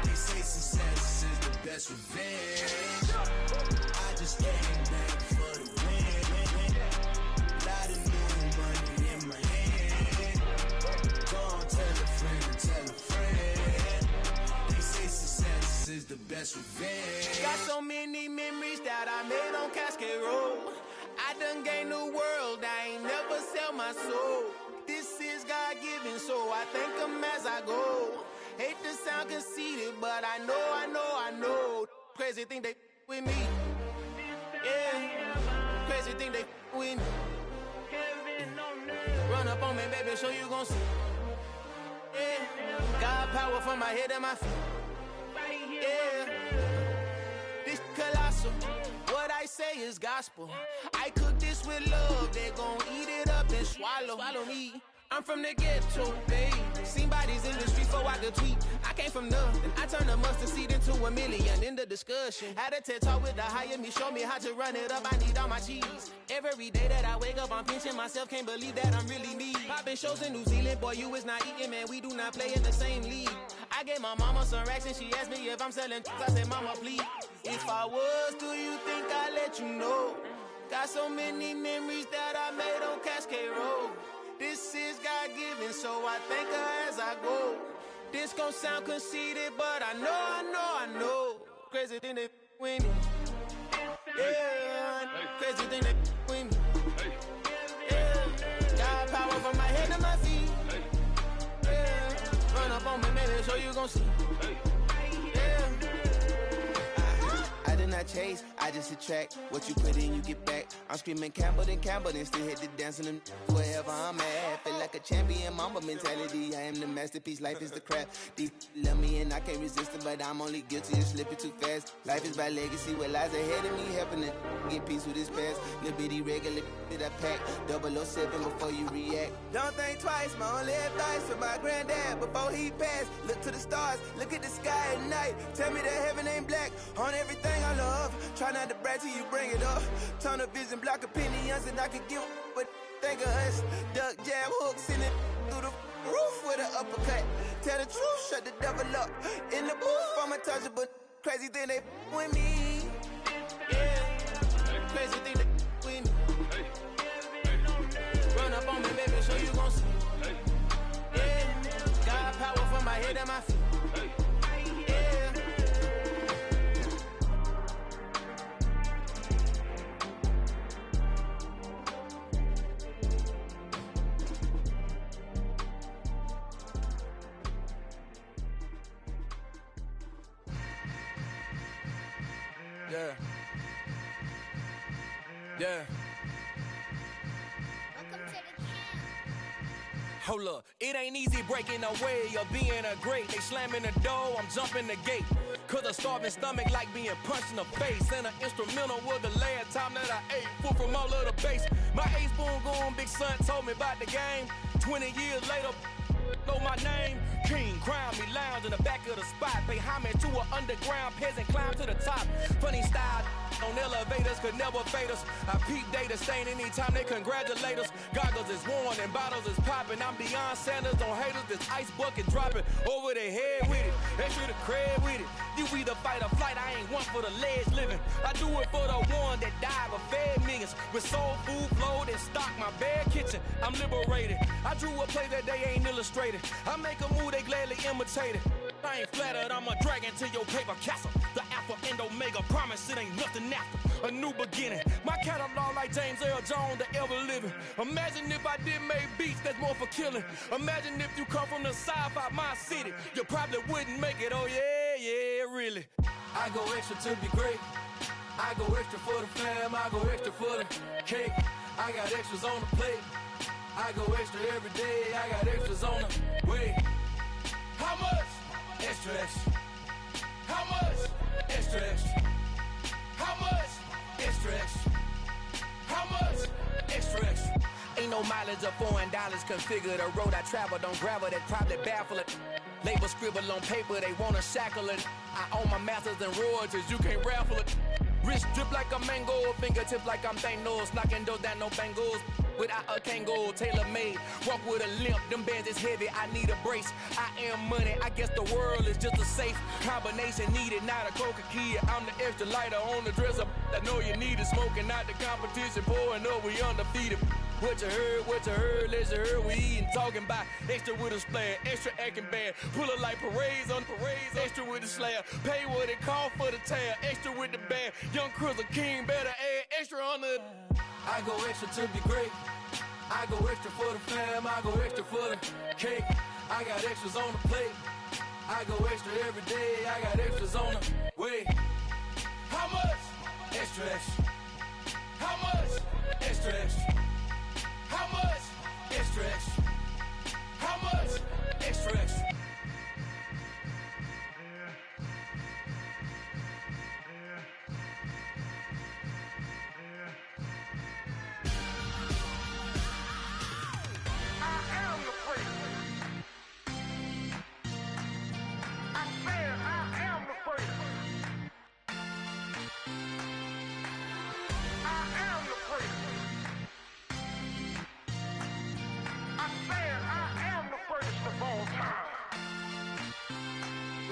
They say success is the best revenge. I just came back for the win. Lot of new money in my hand. Gonna tell a friend to tell a friend. They say success is the best revenge. Got so many memories that I made on Cascade Road. I done gained the world, I ain't never sell my soul. This is God-given, so I thank him as I go. Hate to sound conceited, but I know. Crazy thing they with me. Yeah, crazy thing they with me. Run up on me, baby, show you gon' see. Yeah, got power from my head and my feet. Yeah, this colossal. What I say is gospel. I cook this with love. They gon' eat it up and swallow me. I'm from the ghetto, babe. Seen bodies in the streets before I could tweet. I came from nothing. I turned a mustard seed into a million in the discussion. Had a TED talk with the higher me, show me how to run it up. I need all my cheese. Every day that I wake up, I'm pinching myself. Can't believe that I'm really me. Popping shows in New Zealand, boy, you is not eating, man. We do not play in the same league. I gave my mama some racks and she asked me if I'm selling. I said, mama, please. If I was, do you think I'd let you know? Got so many memories that I made on Cascade Road. This is God-given, so I thank her as I go. This gon' sound conceited, but I know. Crazy thing they with me. Yeah, crazy thing they with me. Yeah, got power from my head to my feet. on me, baby, so you gon' see. Yeah. I did not chase, I just attract. What you put in, you get back. I'm screaming Campbell, then still hit the dancing and wherever I'm at. Feel like a champion, mamba mentality. I am the masterpiece, life is the crap. These love me and I can't resist it, but I'm only guilty of slipping too fast. Life is by legacy, what lies ahead of me, helping it get peace with his past. Little bitty regular that I pack, 007 before you react. Don't think twice, my only advice for my granddad before he passed. Look to the stars, look at the sky at night. Tell me that heaven ain't black on everything I love. Try not to brag till you bring it up. Tunnel vision, block opinions, and I could give but think of us. Duck, jab, hooks in it through the roof with an uppercut. Tell the truth, shut the devil up. In the booth, I'm untouchable. Crazy thing they with me. Yeah, crazy thing they with me. Run up on me, baby, so you gon' see. Yeah, got power from my head and my feet. Yeah. Yeah. Hold up, it ain't easy breaking away or being a great. They slamming the door, I'm jumping the gate. Cause a starving stomach like being punched in the face. And an instrumental was the last time that I ate. Full from all of the bass. My ace boom goon, big son told me about the game. 20 years later, know my name. King, crown me, lounge in the back of the spot. Pay homage to an underground peasant, climb to the top. Funny style on elevators could never fade us. I peep data stain anytime they congratulate us. Goggles is worn and bottles is popping. I'm beyond Sanders on haters, this ice bucket dropping over their head with it. Extra the cred with it. You either fight or flight, I ain't one for the ledge living. I do it for the one that died but fed millions. With soul food flowed and stock my bare kitchen. I'm liberated. I drew a play that they ain't illustrated. I make a move, they gladly imitate it. I ain't flattered, I'm a dragon to your paper castle. The Alpha and Omega, promise it ain't nothing after. A new beginning. My catalog like James Earl Jones, the ever living. Imagine if I did make beats that's more for killing. Imagine if you come from the sci-fi, my city. You probably wouldn't make it, oh yeah, yeah, really. I go extra to be great. I go extra for the fam, I go extra for the cake. I got extras on the plate. I go extra every day, I got extras on the way. How much? Extra, extra. How much? Extra, extra. How much? Extra, extra. How much? Extra, extra. Ain't no mileage of $4 configure the road I travel. Don't gravel, that probably baffle it. Label scribble on paper, they wanna shackle it. I own my masters and royalties, you can't raffle it. Wrist drip like a mango, fingertips like I'm Thanos. Knocking those down, no bangles. Without a Kango, tailor-made. Walk with a limp, them bands is heavy, I need a brace. I am money, I guess the world is just a safe combination needed, not a coca key. I'm the extra lighter on the dresser. I know you need it, smoking out the competition, pouring up, we undefeated. What you heard, let you heard, we eating, talking about extra with a splash, extra acting bad. Pull it like parades on parades, extra with the slab. Pay what it cost for the tab, extra with the bag. Young Cruiser King, better add extra on the. I go extra to be great. I go extra for the fam, I go extra for the cake. I got extras on the plate. I go extra every day, I got extras on the way. How much? Extra, extra. How much? Extra, extra. How much? Extra, extra. How much? Extra, extra.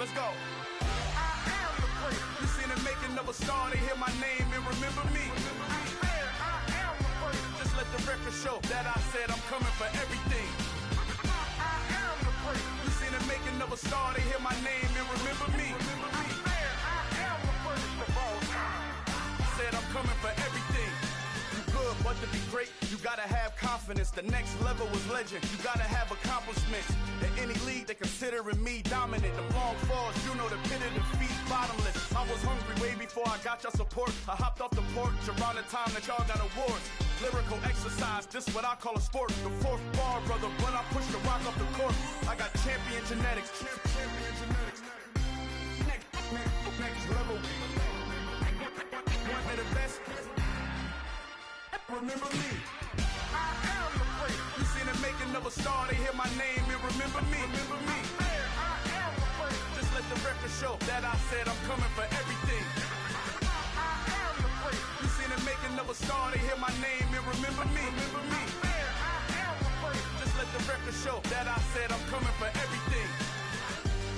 Let's go. I am the first. You seen the making of a star, they hear my name and remember me. I am the first. Just let the record show that I said I'm coming for everything. I am the first. You seen the making of a star, they hear my name and remember me. I am the first of all time. Said I'm coming for everything. Good, but to be great, you gotta have confidence. The next level was legend. You gotta have accomplishments. In any league, they consider mirroring me, dominant. The long falls, you know the pit of defeat, bottomless. I was hungry way before I got your support. I hopped off the porch around the time that y'all got awards. Lyrical exercise, this what I call a sport. The fourth bar, brother, when I push the rock off the court. I got champion genetics. Champion genetics. Next level. One of the best. Remember me. I am the great. You seen the making of a star, they hear my name and remember me. Remember me. I am the great. Just let the record show that I said I'm coming for everything. I am the great. You seen the making of a star, they hear my name and remember me. Remember me. I am the great. Just let the record show that I said I'm coming for everything.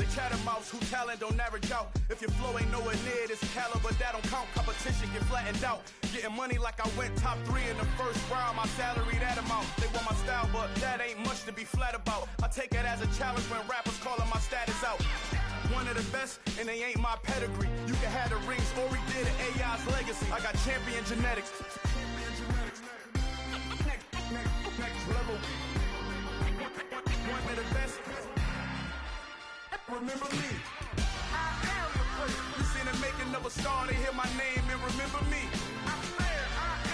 The chattermouths who talent don't average out. If your flow ain't nowhere near this caliber, that don't count. Competition get flattened out. Getting money like I went top 3 in the first round. My salary that amount. They want my style, but that ain't much to be flat about. I take it as a challenge when rappers calling my status out. One of the best, and they ain't my pedigree. You can have the rings, or we did an AI's legacy. I got champion genetics. Next level. One of the best. Remember me. I am the great. You seen the making of a star, they hear my name and remember me. I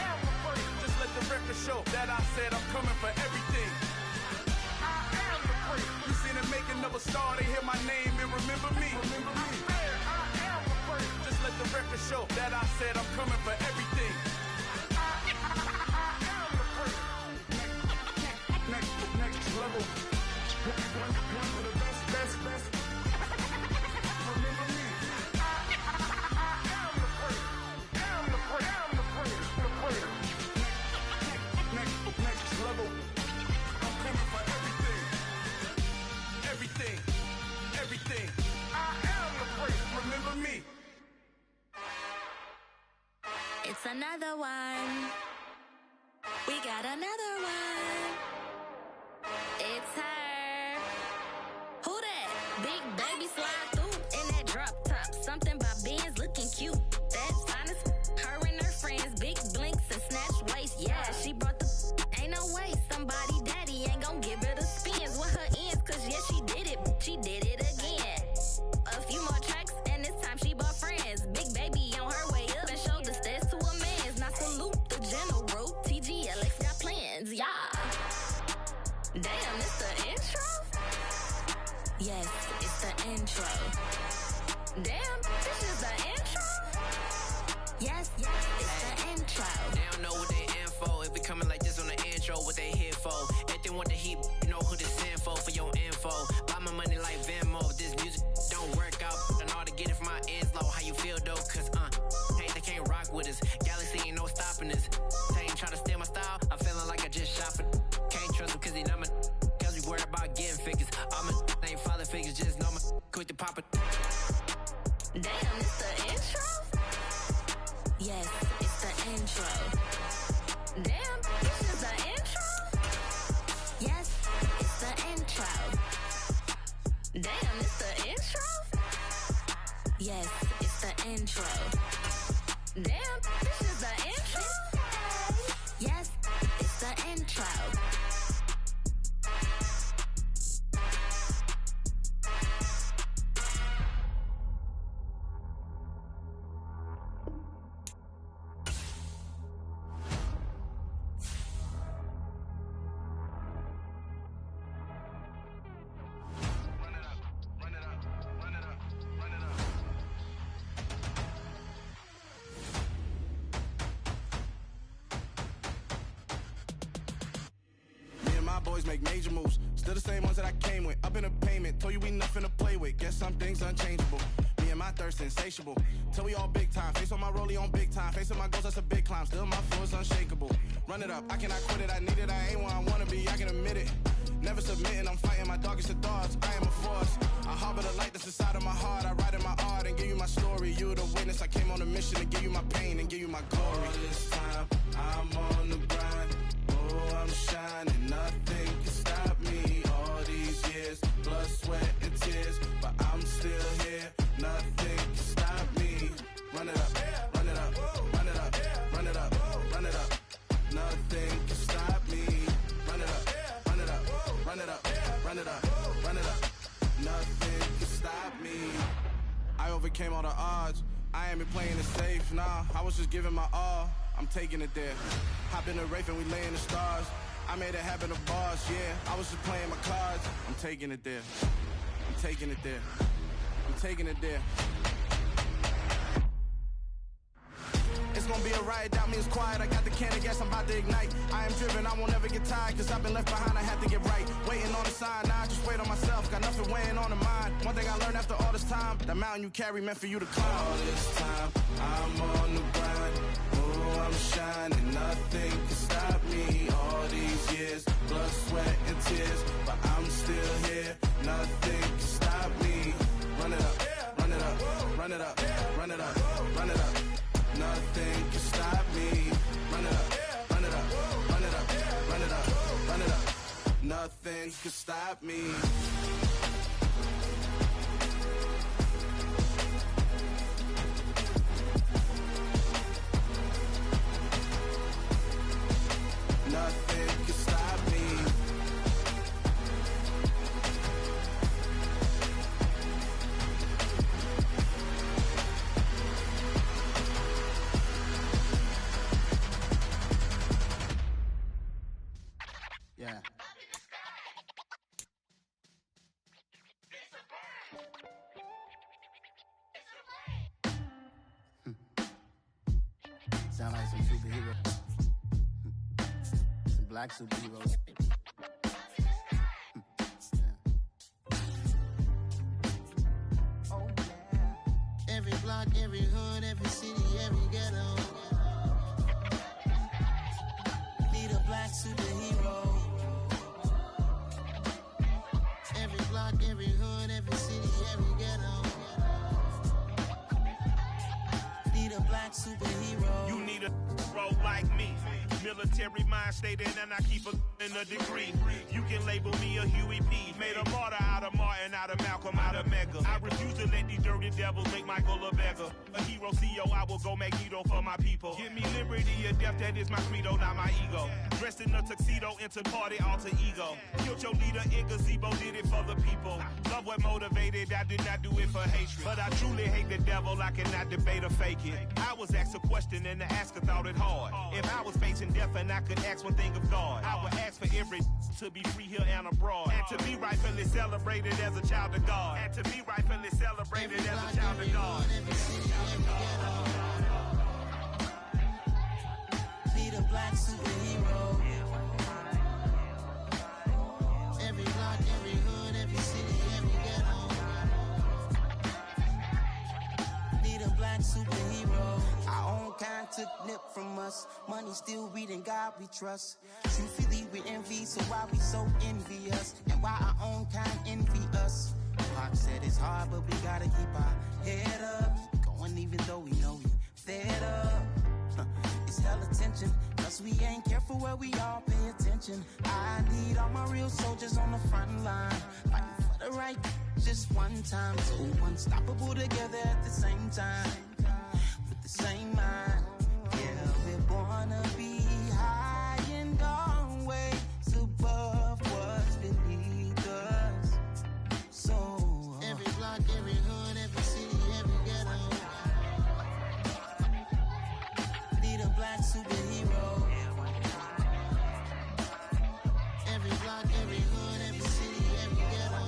am the great. Just let the record show that I said I'm coming for everything. I am the great. You seen the making of a star, they hear my name and remember me. Remember me. I am the great. Just let the record show that I said I'm coming for everything. I am the great. Next level. One of the best. Remember me. I am the great. I'm the great. Next level. I'm coming for everything. Everything. I am the great. Remember me. It's another one. We got another one. It's her. Who that? Big baby slide through in that drop top. Something about Benz looking cute. That's honest. Her and her friends, big blinks and snatch waist. Yeah, she brought the. Ain't no way somebody daddy ain't gon' give her the spins with her ends. Cause yeah, she did it. She did it again. A few more tracks and this time she bought friends. Big baby on her way up and showed the stairs to a man's. Now salute the general. TGLX got plans. Yeah. Damn, it's the intro? Yes, it's the intro. Damn, this is the intro? Yes, it's the intro. They don't know what they in for. If we coming like this on the intro, what they here for? If they want the heat, you know who to send for your info. Buy my money like Venmo. This music don't work out. And all to get it from my ends low. How you feel though? Cause they can't rock with us. Galaxy ain't no stopping us. They ain't try to steal my style. I'm feeling like I just shot for. Can't trust him cause he not my. Cause we worried about getting figures. All my ain't father figures, just know my quick to pop it. Damn, it's the intro? Yes, it's the intro. Damn, this is the intro? Yes, it's the intro. Damn, it's the intro? Yes, it's the intro. Damn, this is the intro? Yes, it's the intro. Boys make major moves, still the same ones that I came with. Up in a payment, told you we nothing to play with. Guess some things unchangeable. Me and my thirst insatiable. Till we all big time. Face on my rollie on big time. Face on my goals, that's a big climb. Still my flow is unshakable. Run it up, I cannot quit it. I need it, I ain't where I wanna be. I can admit it. Never submitting, I'm fighting my darkest of thoughts. I am a force. I harbor the light that's inside of my heart. I write in my art and give you my story. You the witness. I came on a mission to give you my pain and give you my glory. All this time, I'm on the grind. Oh, I'm shining, nothing can stop me. All these years, blood, sweat, and tears, but I'm still here. Nothing can stop me. Run it up, run it up, run it up, run it up, run it up. Nothing can stop me. Run it up, run it up, run it up, run it up, run it up. Nothing I overcame all the odds. I ain't been playing it safe, nah. I was just giving my all. I'm taking it there. Hop in the Wraith and we lay in the stars. I made it happen to bars, yeah. I was just playing my cards. I'm taking it there. I'm taking it there. I'm taking it there. It's gonna be a riot, doubt me it's quiet. I got the can of gas, I'm about to ignite. I am driven, I won't ever get tired, cause I've been left behind, I have to get right. Waiting on the sign, now I just wait on myself. Got nothing weighing on the mind. One thing I learned after all this time, the mountain you carry meant for you to climb. All this time, I'm on the grind. Oh, I'm shining, nothing can stop me. All these years, blood, sweat, and tears, but I'm still here. Nothing can stop me. Run it up, run it up, run it up, run it up, run it up. Nothing can stop me. Run it up, run it up, run it up, run it up, run it up. Nothing can stop me. Nothing can stop me. Yeah. Sound like some superheroes. Some black superheroes. Oh yeah. Every block, every hood, every city, every ghetto. Need a black superhero. Every block, every hood, every city, every ghetto. Need a black superhero. You need a role like me. Military mind stated, and I keep in a degree. You can label me a Huey P. Made a martyr out of Martin, out of Malcolm, out of Mega. I refuse to let these dirty devils make Michael a beggar. A hero CEO, I will go Magneto for my people. Give me liberty or death, that is my credo, not my ego. Dressed in a tuxedo, into party, alter ego. Killed your leader in gazebo, did it for the people. Love what motivated, I did not do it for hatred. But I truly hate the devil, I cannot debate or fake it. I was asked a question and the asker thought it hard. If I was facing death and I could ask one thing of God, I would ask for every to be free here and abroad. And to be rightfully celebrated as a child of God. And to be rightfully celebrated as a child of God. Need a black superhero. Every block, every hood, every city, every ghetto. Need a black superhero. Our own kind took nip from us. Money still reading God we trust. Truthfully we envy, so why we so envious? And why our own kind envy us? Pac said it's hard, but we gotta keep our head up. Going even though we know we fed up. It's hell attention, cause we ain't careful where we all pay attention. I need all my real soldiers on the front line, fighting for the right just one time. So unstoppable together at the same time, with the same mind. Yeah, we're born to be high and always above what's beneath us. So every block, every hood, every city, every ghetto. Need a black superhero. Every block, every hood, every city, every ghetto.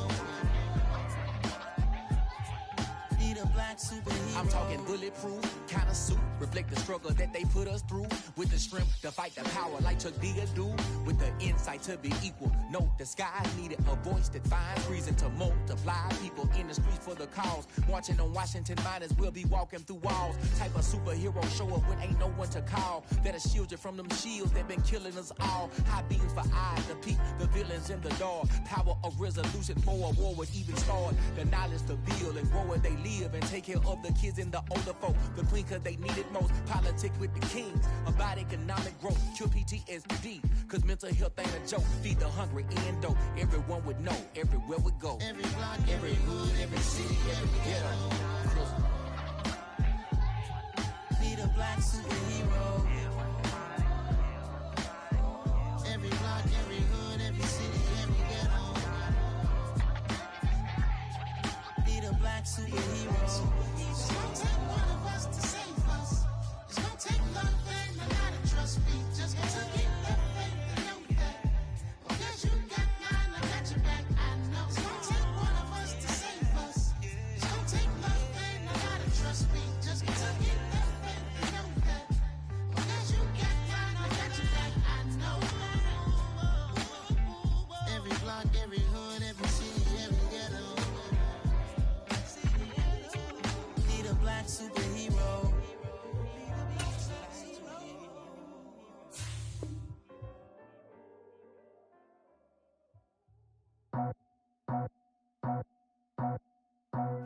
Need a black superhero. I'm talking bulletproof, kind of suit, reflect the struggle that they put us through. With the strength to fight the power like Chuck D do. With the insight to be equal. Note the sky needed a voice that finds reason to multiply. People in the streets for the cause. Marching on Washington miners will be walking through walls. Type of superhero show up when ain't no one to call. That'll shield you from them shields that been killing us all. High beams for eyes to peek the villains in the dark. Power of resolution for a war would even start. The knowledge to build and grow where they live and take care of the kids and the older folk. The queen cause they need it most. Politics with the kings. About economic growth. Cure PTSD. Cause mental health ain't a joke. Feed the hungry and dope. Everyone would know. Everywhere we go. Every block, every hood, every city, every ghetto. Need a black superhero. Every block, every hood, every city, every ghetto. Need a black superhero.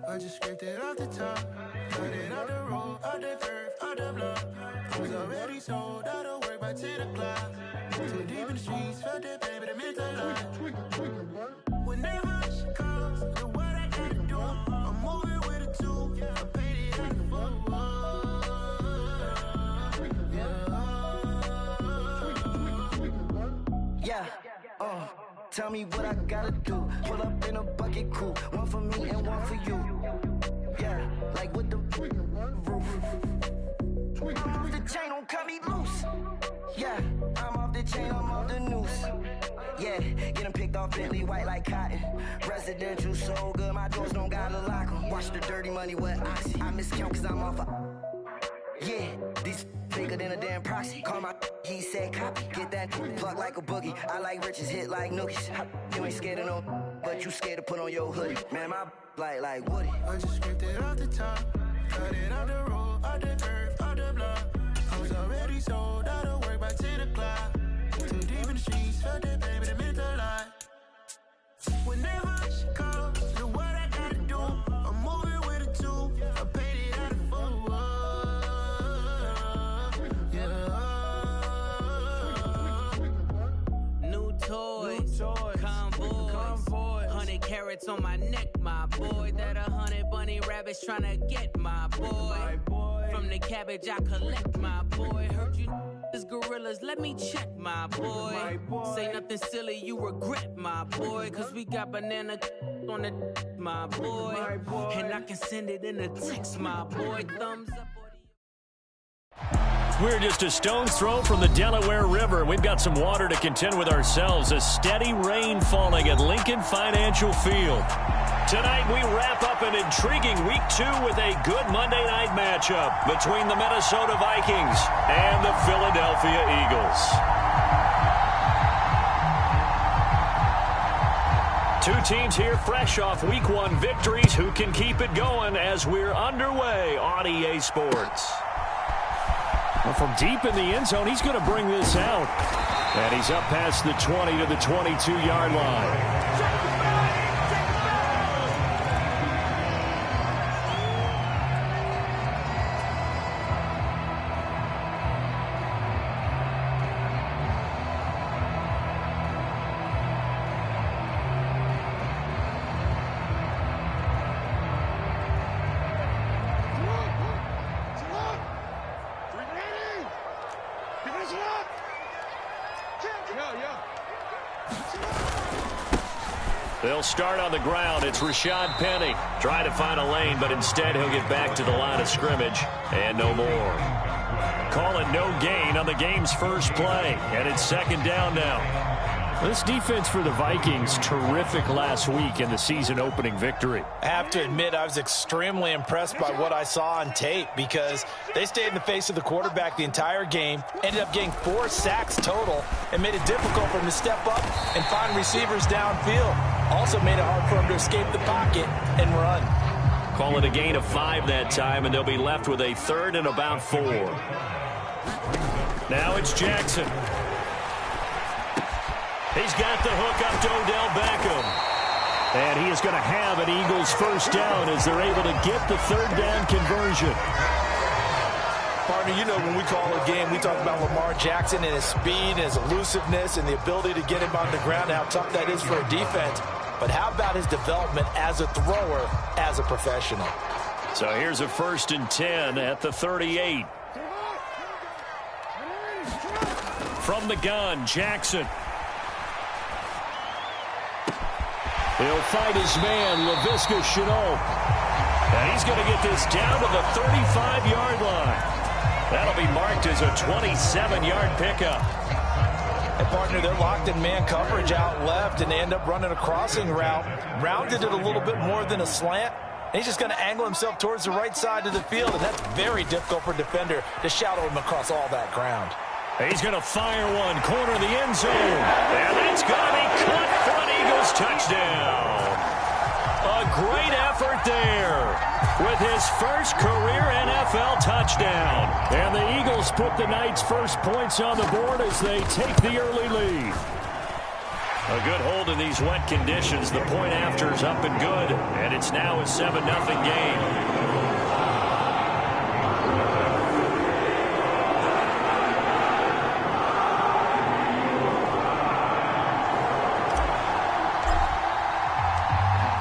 I just scraped it off the top, cut it out the road, out the curve, out the block. I was already sold out of work by 10 o'clock. Too deep in the streets, felt that pain, but it meant a lot. Whenever she calls, do what I gotta do. I'm moving with a two, I paid it out the full. Yeah, tell me what I gotta do. Pull up in a bucket crew, one for me and one for you. Yeah, like with the roof. I'm off the chain, don't cut me loose. Yeah, I'm off the chain, I'm off the noose. Yeah, getting picked off Bentley white like cotton. Residential so good, my doors don't gotta lock 'em. Watch the dirty money with oxy. I miscount cause I'm off yeah, these bigger than a damn proxy. Call my he said copy. Get that plug like a boogie. I like riches, hit like nookies. You ain't scared of no, but you scared to put on your hoodie. Man, my like Woody. I just scraped it off the top, cut it out the road, out the curve, out the block. I was already sold out of work by 10 o'clock. Too deep in the streets, felt that pain, but it meant a lot. Whenever she calls, do what I gotta do. I'm moving with a two, I paid it out of full. Toys, convoys, 100 carats on my neck, my boy. That 100 bunny rabbits tryna get my boy. From the cabbage I collect, my boy. Heard you is gorillas, let me check, my boy. Say nothing silly, you regret, my boy. Cause we got banana on the my boy. And I can send it in a text, my boy. Thumbs up. We're just a stone's throw from the Delaware River. We've got some water to contend with ourselves. A steady rain falling at Lincoln Financial Field. Tonight we wrap up an intriguing Week 2 with a good Monday night matchup between the Minnesota Vikings and the Philadelphia Eagles. Two teams here fresh off Week 1 victories. Who can keep it going as we're underway on EA Sports? Well, from deep in the end zone, he's going to bring this out. And he's up past the 20 to the 22-yard line. They'll start on the ground. It's Rashad Penny. Trying to find a lane, but instead he'll get back to the line of scrimmage and no more. Call it no gain on the game's first play, and it's second down now. This defense for the Vikings, terrific last week in the season-opening victory. I have to admit, I was extremely impressed by what I saw on tape because they stayed in the face of the quarterback the entire game, ended up getting 4 sacks total, and made it difficult for him to step up and find receivers downfield. Also made it hard for him to escape the pocket and run. Call it a gain of 5 that time, and they'll be left with a third and about 4. Now it's Jackson. He's got the hook up to Odell Beckham. And he is going to have an Eagles first down as they're able to get the third down conversion. Partner, you know when we call a game, we talk about Lamar Jackson and his speed, and his elusiveness, and the ability to get him on the ground, and how tough that is for a defense. But how about his development as a thrower, as a professional? So here's a 1st and 10 at the 38. From the gun, Jackson. He'll fight his man, Laviska Shenault. And he's going to get this down to the 35-yard line. That'll be marked as a 27-yard pickup. And, partner, they're locked in man coverage out left, and they end up running a crossing route. Rounded it a little bit more than a slant. And he's just going to angle himself towards the right side of the field, and that's very difficult for a defender to shadow him across all that ground. He's going to fire one, corner of the end zone. And that's going to be caught for an Eagles touchdown. A great effort there with his first career NFL touchdown. And the Eagles put the night's first points on the board as they take the early lead. A good hold in these wet conditions. The point after is up and good. And it's now a 7-0 game.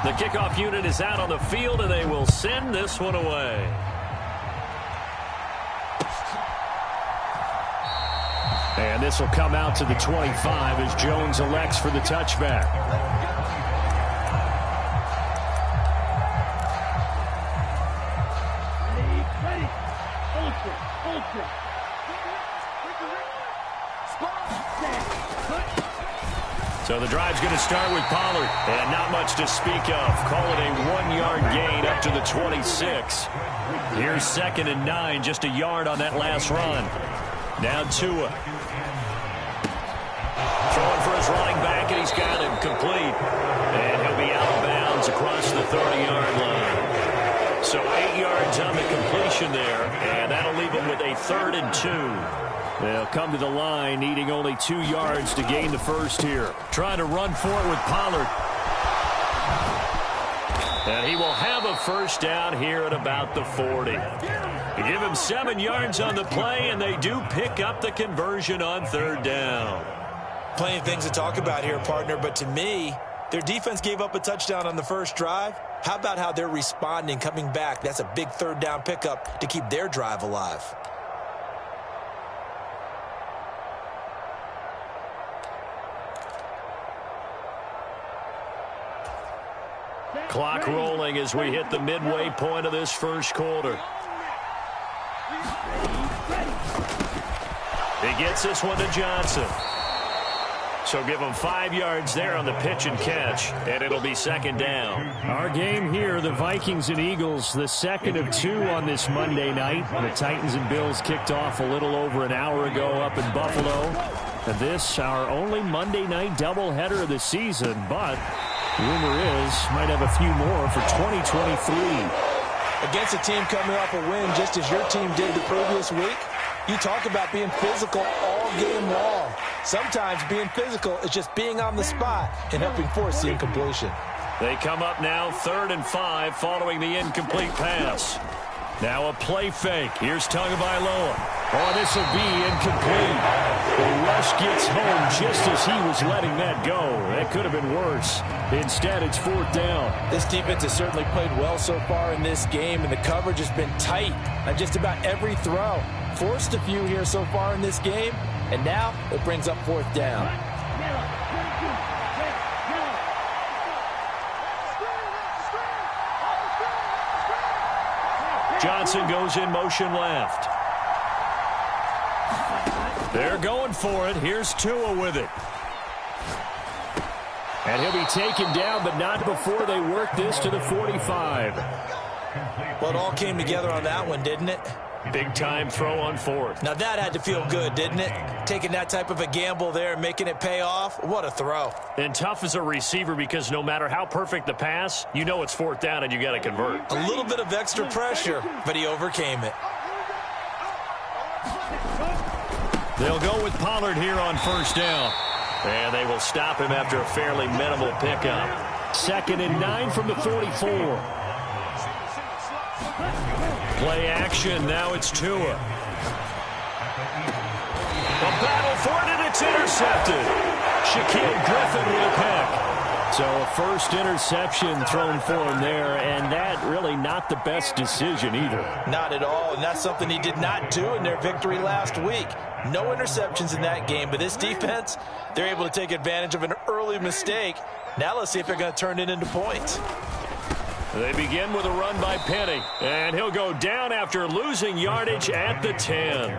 The kickoff unit is out on the field, and they will send this one away. And this will come out to the 25 as Jones elects for the touchback. So the drive's going to start with Pollard, and not much to speak of. Call it a 1-yard gain up to the 26. Here's 2nd and 9, just a yard on that last run. Now Tua. Throwing for his running back, and he's got him complete. And he'll be out of bounds across the 30-yard line. So 8 yards on the completion there, and that'll leave him with a 3rd and 2. They'll come to the line needing only 2 yards to gain the first here. Trying to run for it with Pollard. And he will have a first down here at about the 40. You give him 7 yards on the play, and they do pick up the conversion on 3rd down. Plenty of things to talk about here, partner, but to me, their defense gave up a touchdown on the first drive. How about how they're responding, coming back? That's a big 3rd down pickup to keep their drive alive. Clock rolling as we hit the midway point of this first quarter. He gets this one to Johnson. So give him 5 yards there on the pitch and catch, and it'll be 2nd down. Our game here, the Vikings and Eagles, the 2nd of 2 on this Monday night. The Titans and Bills kicked off a little over an hour ago up in Buffalo. And this, our only Monday night doubleheader of the season, but rumor is might have a few more for 2023. Against a team coming off a win just as your team did the previous week, you talk about being physical all game long. Sometimes being physical is just being on the spot and helping force the incompletion. They come up now 3rd and 5 following the incomplete pass. Now a play fake. Here's Tagovailoa. Oh, this will be incomplete. The rush gets home just as he was letting that go. That could have been worse. Instead, it's 4th down. This defense has certainly played well so far in this game, and the coverage has been tight on just about every throw. Forced a few here so far in this game, and now it brings up 4th down. Johnson goes in motion left. They're going for it. Here's Tua with it. And he'll be taken down, but not before they work this to the 45. Well, it all came together on that one, didn't it? Big time throw on 4th. Now that had to feel good, didn't it? Taking that type of a gamble there and making it pay off. What a throw. And tough as a receiver because no matter how perfect the pass, you know it's 4th down and you got to convert. A little bit of extra pressure, but he overcame it. They'll go with Pollard here on 1st down. And they will stop him after a fairly minimal pickup. 2nd and 9 from the 44. Play action. Now it's Tua. A battle for it, and it's intercepted. Shaquille Griffin with a pick. So a first interception thrown for him there, and that really not the best decision either. Not at all, and that's something he did not do in their victory last week. No interceptions in that game, but this defense, they're able to take advantage of an early mistake. Now let's see if they're going to turn it into points. They begin with a run by Penny, and he'll go down after losing yardage at the 10.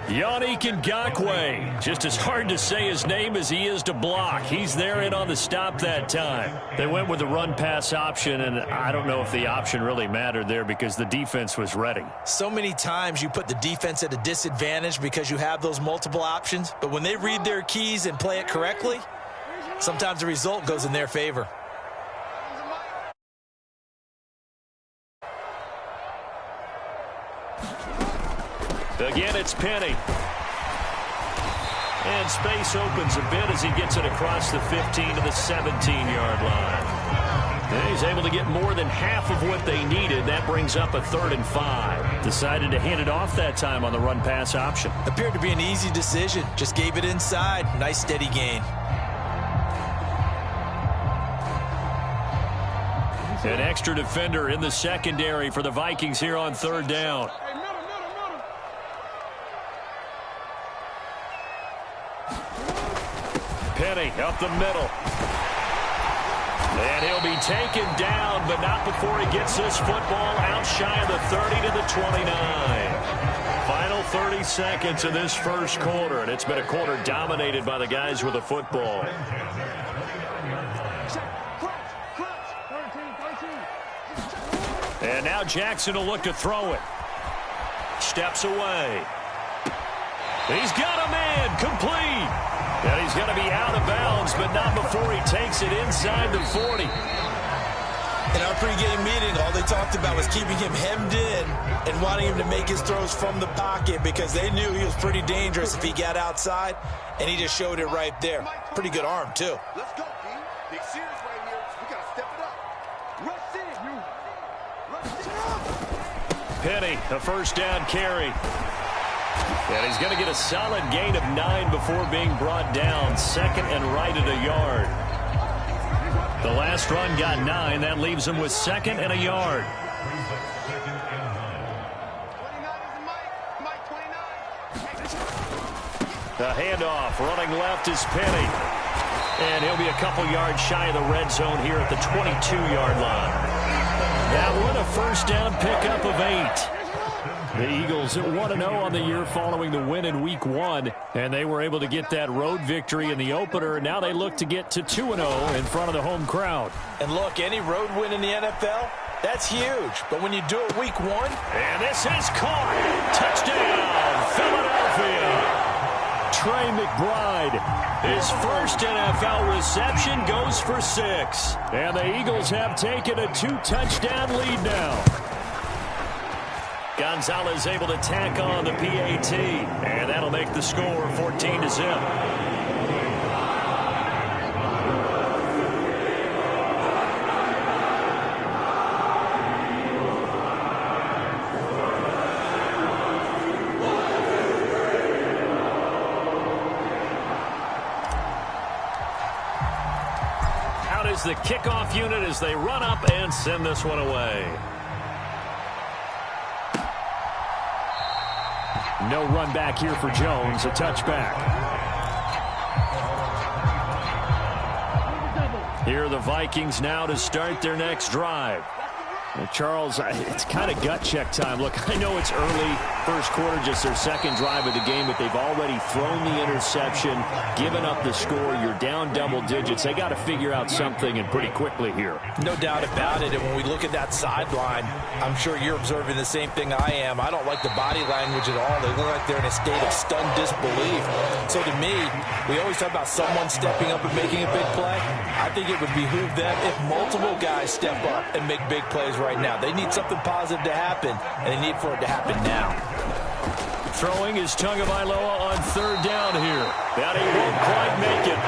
Yannick Ngakoue, just as hard to say his name as he is to block. He's there in on the stop that time. They went with the run-pass option, and I don't know if the option really mattered there because the defense was ready. So many times you put the defense at a disadvantage because you have those multiple options, but when they read their keys and play it correctly, sometimes the result goes in their favor. Again, it's Penny. And space opens a bit as he gets it across the 15 to the 17-yard line. And he's able to get more than half of what they needed. That brings up a 3rd and 5. Decided to hand it off that time on the run-pass option. Appeared to be an easy decision. Just gave it inside. Nice, steady gain. An extra defender in the secondary for the Vikings here on 3rd down. Penny up the middle. And he'll be taken down, but not before he gets this football out shy of the 30 to the 29. Final 30 seconds of this first quarter, and it's been a quarter dominated by the guys with the football. And now Jackson will look to throw it. Steps away. He's got a man, complete. And he's going to be out of bounds, but not before he takes it inside the 40. In our pregame meeting, all they talked about was keeping him hemmed in and wanting him to make his throws from the pocket because they knew he was pretty dangerous if he got outside, and he just showed it right there. Pretty good arm, too. Let's go, D. Big series right here. We got to step it up. Rush in, you. Rush it up. Penny, a first down carry. And he's going to get a solid gain of 9 before being brought down. 2nd and right at a yard. The last run got 9. That leaves him with 2nd and a yard. The handoff running left is Penny. And he'll be a couple yards shy of the red zone here at the 22-yard line. That one a first down pickup of 8. The Eagles 1-0 on the year following the win in Week 1, and they were able to get that road victory in the opener. Now they look to get to 2-0 in front of the home crowd. And look, any road win in the NFL, that's huge. But when you do it Week 1... And this is caught. Touchdown, Philadelphia. Trey McBride, his first NFL reception, goes for 6. And the Eagles have taken a 2-touchdown lead now. Gonzalez able to tack on the PAT, and that'll make the score 14-0. Out is the kickoff unit as they run up and send this one away. No run back here for Jones, a touchback. Here are the Vikings now to start their next drive. Charles, it's kind of gut check time. Look, I know it's early, first quarter, just their second drive of the game, but they've already thrown the interception, given up the score. You're down double digits. They got to figure out something, and pretty quickly here. No doubt about it, and when we look at that sideline, I'm sure you're observing the same thing I am. I don't like the body language at all. They look like they're in a state of stunned disbelief. So to me, we always talk about someone stepping up and making a big play. I think it would behoove them if multiple guys step up and make big plays right now. They need something positive to happen, and they need for it to happen now. Throwing is Tagovailoa on 3rd down here. That he won't quite make it.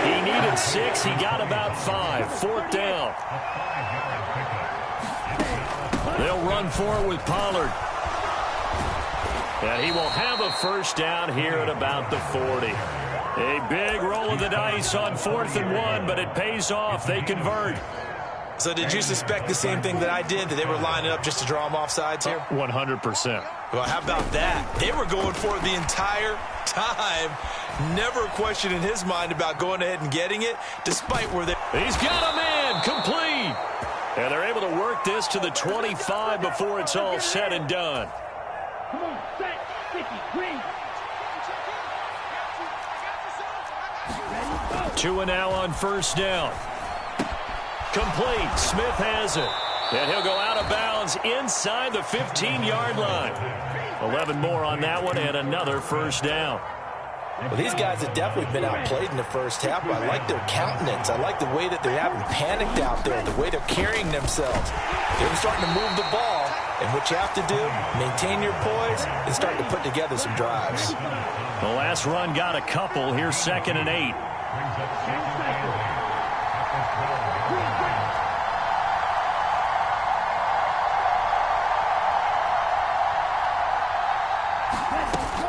He needed 6. He got about 5. 4th down. They'll run for it with Pollard. And he will have a first down here at about the 40. A big roll of the dice on 4th and 1, but it pays off. They convert. So did you suspect the same thing that I did, that they were lining up just to draw them off sides here? 100%. Well, how about that? They were going for it the entire time. Never a question in his mind about going ahead and getting it, despite where they... He's got a man, complete. And they're able to work this to the 25 before it's all said and done. Come on, set, sticky, green. 2 and now on first down. Complete. Smith has it. And he'll go out of bounds inside the 15-yard line. 11 more on that one and another first down. Well, these guys have definitely been outplayed in the first half, but I like their countenance. I like the way that they're having panicked out there, the way they're carrying themselves. They're starting to move the ball, and what you have to do, maintain your poise and start to put together some drives. The last run got a couple. Here's 2nd and 8.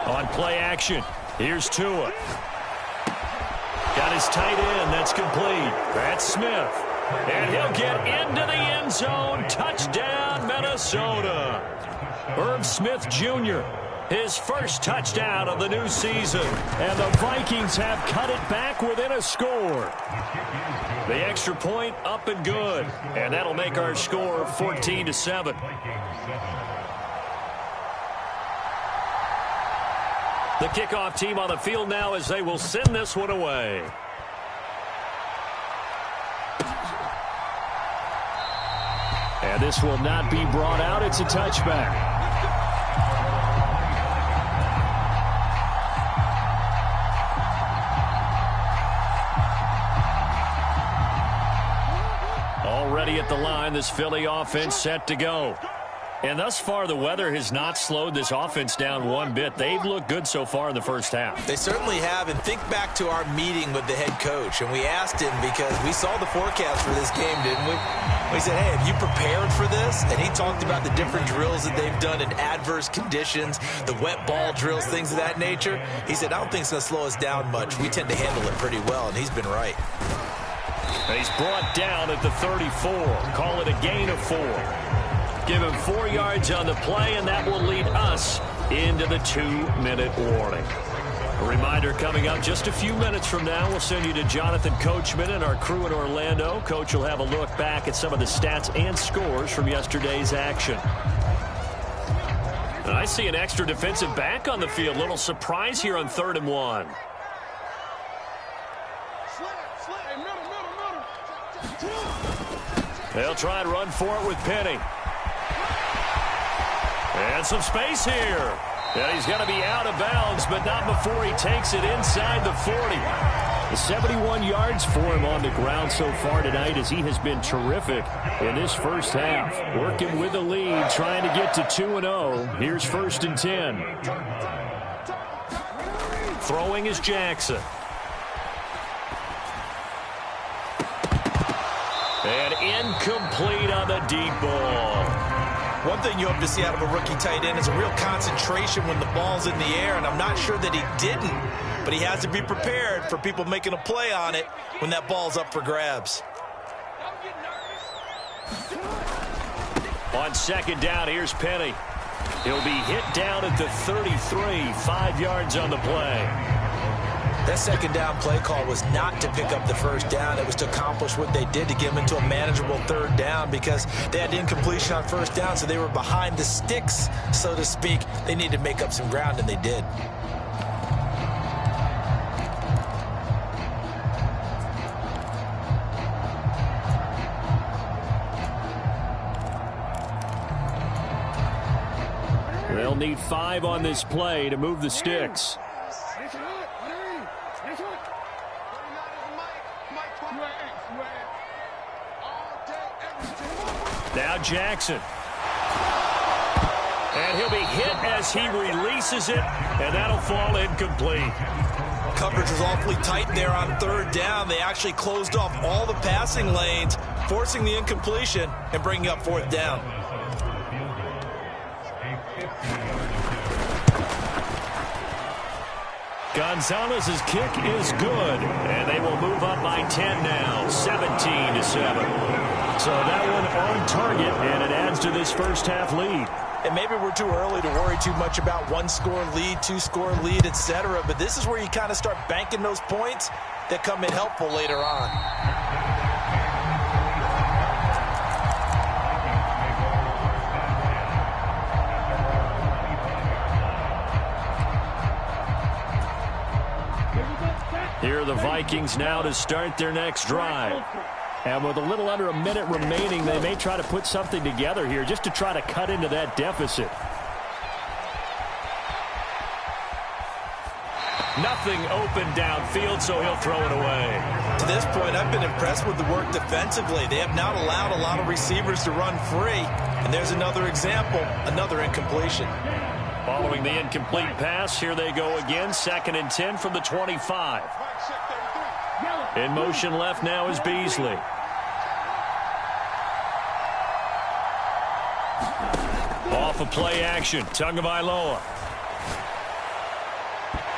On play action, here's Tua. Got his tight end. That's complete. That's Smith. And he'll get into the end zone. Touchdown, Minnesota. Irv Smith Jr., his first touchdown of the new season. And the Vikings have cut it back within a score. The extra point up and good. And that'll make our score 14-7. The kickoff team on the field now as they will send this one away. And this will not be brought out. It's a touchback. Already at the line, this Philly offense set to go. And thus far, the weather has not slowed this offense down one bit. They've looked good so far in the first half. They certainly have. And think back to our meeting with the head coach. And we asked him because we saw the forecast for this game, didn't we? We said, hey, have you prepared for this? And he talked about the different drills that they've done in adverse conditions, the wet ball drills, things of that nature. He said, I don't think it's going to slow us down much. We tend to handle it pretty well, and he's been right. He's brought down at the 34. Call it a gain of 4. Give him 4 yards on the play, and that will lead us into the 2-minute warning. A reminder coming up just a few minutes from now. We'll send you to Jonathan Coachman and our crew in Orlando. Coach will have a look back at some of the stats and scores from yesterday's action. And I see an extra defensive back on the field. Little surprise here on 3rd and 1. They'll try and run for it with Penny. And some space here. And he's going to be out of bounds, but not before he takes it inside the 40. The 71 yards for him on the ground so far tonight as he has been terrific in this first half. Working with the lead, trying to get to 2-0. Here's 1st and 10. Throwing is Jackson. And incomplete on the deep ball. One thing you hope to see out of a rookie tight end is a real concentration when the ball's in the air, and I'm not sure that he didn't, but he has to be prepared for people making a play on it when that ball's up for grabs. On 2nd down, here's Penny. He'll be hit down at the 33, 5 yards on the play. That 2nd down play call was not to pick up the 1st down. It was to accomplish what they did to get them into a manageable 3rd down because they had incompletion on 1st down, so they were behind the sticks, so to speak. They needed to make up some ground, and they did. They'll need 5 on this play to move the sticks. Now Jackson. And he'll be hit as he releases it, and that'll fall incomplete. Coverage was awfully tight there on 3rd down. They actually closed off all the passing lanes, forcing the incompletion and bringing up 4th down. Gonzalez's kick is good, and they will move up by 10 now, 17-7. So that one on target, and it adds to this first half lead. And maybe we're too early to worry too much about 1-score lead, 2-score lead, etc. But this is where you kind of start banking those points that come in helpful later on. the Vikings now to start their next drive. And with a little under a minute remaining, they may try to put something together here just to try to cut into that deficit. Nothing open downfield, so he'll throw it away. To this point, I've been impressed with the work defensively. They have not allowed a lot of receivers to run free. And there's another example, another incompletion. Following the incomplete pass, here they go again. 2nd and 10 from the 25. In motion left now is Beasley. Off of play action, Tagovailoa.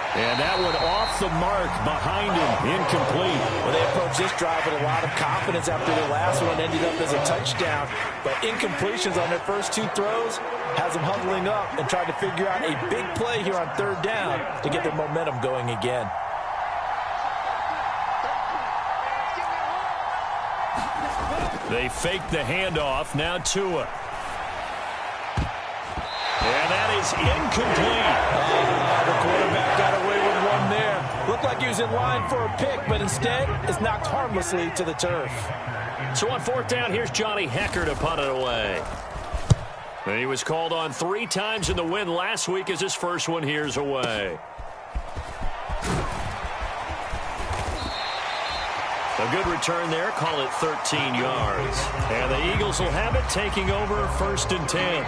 And that one off the mark behind him, incomplete. Well, they approached this drive with a lot of confidence after their last one ended up as a touchdown. But incompletions on their first 2 throws has them huddling up and trying to figure out a big play here on 3rd down to get their momentum going again. They fake the handoff, now Tua. And that is incomplete. The quarterback got away with one there. Looked like he was in line for a pick, but instead it's knocked harmlessly to the turf. So on 4th down, here's Johnny Hecker to punt it away. And he was called on 3 times in the win last week as his first one here's away. A good return there, call it 13 yards. And the Eagles will have it, taking over 1st and 10.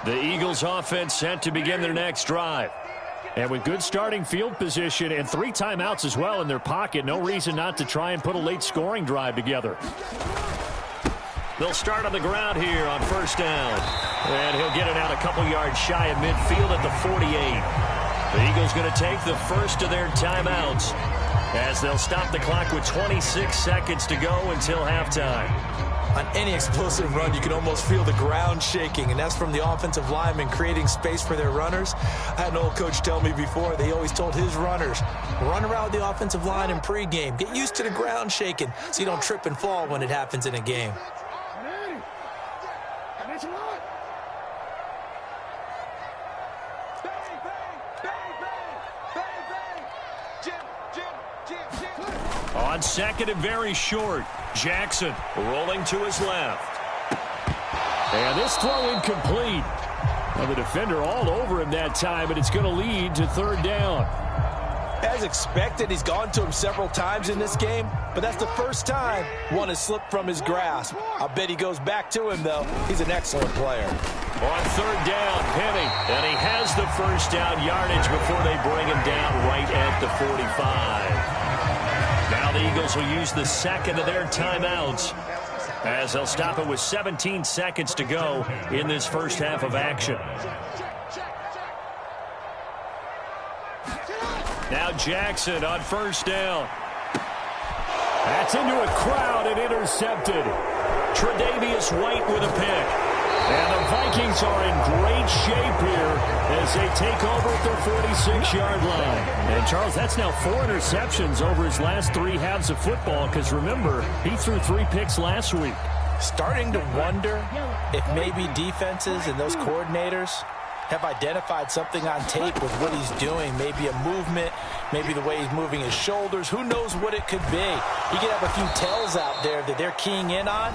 The Eagles offense set to begin their next drive. And with good starting field position and 3 timeouts as well in their pocket, no reason not to try and put a late scoring drive together. They'll start on the ground here on 1st down. And he'll get it out a couple yards shy of midfield at the 48. The Eagles going to take the first of their timeouts as they'll stop the clock with 26 seconds to go until halftime. On any explosive run, you can almost feel the ground shaking, and that's from the offensive linemen creating space for their runners. I had an old coach tell me before, they always told his runners, run around the offensive line in pregame. Get used to the ground shaking so you don't trip and fall when it happens in a game. On 2nd and very short, Jackson rolling to his left. And this throw incomplete. Well, the defender all over him that time, but it's going to lead to 3rd down. As expected, he's gone to him several times in this game, but that's the first time one has slipped from his grasp. I'll bet he goes back to him, though. He's an excellent player. On 3rd down, Penny, and he has the first down yardage before they bring him down right at the 45. Now the Eagles will use the 2nd of their timeouts as they'll stop it with 17 seconds to go in this first half of action. Now Jackson on 1st down. That's into a crowd and intercepted. Tre'Davious White with a pick. And the Vikings are in great shape here as they take over at their 46-yard line. And, Charles, that's now 4 interceptions over his last 3 halves of football because, remember, he threw 3 picks last week. Starting to wonder if maybe defenses and those coordinators have identified something on tape with what he's doing. Maybe a movement, maybe the way he's moving his shoulders. Who knows what it could be? He could have a few tells out there that they're keying in on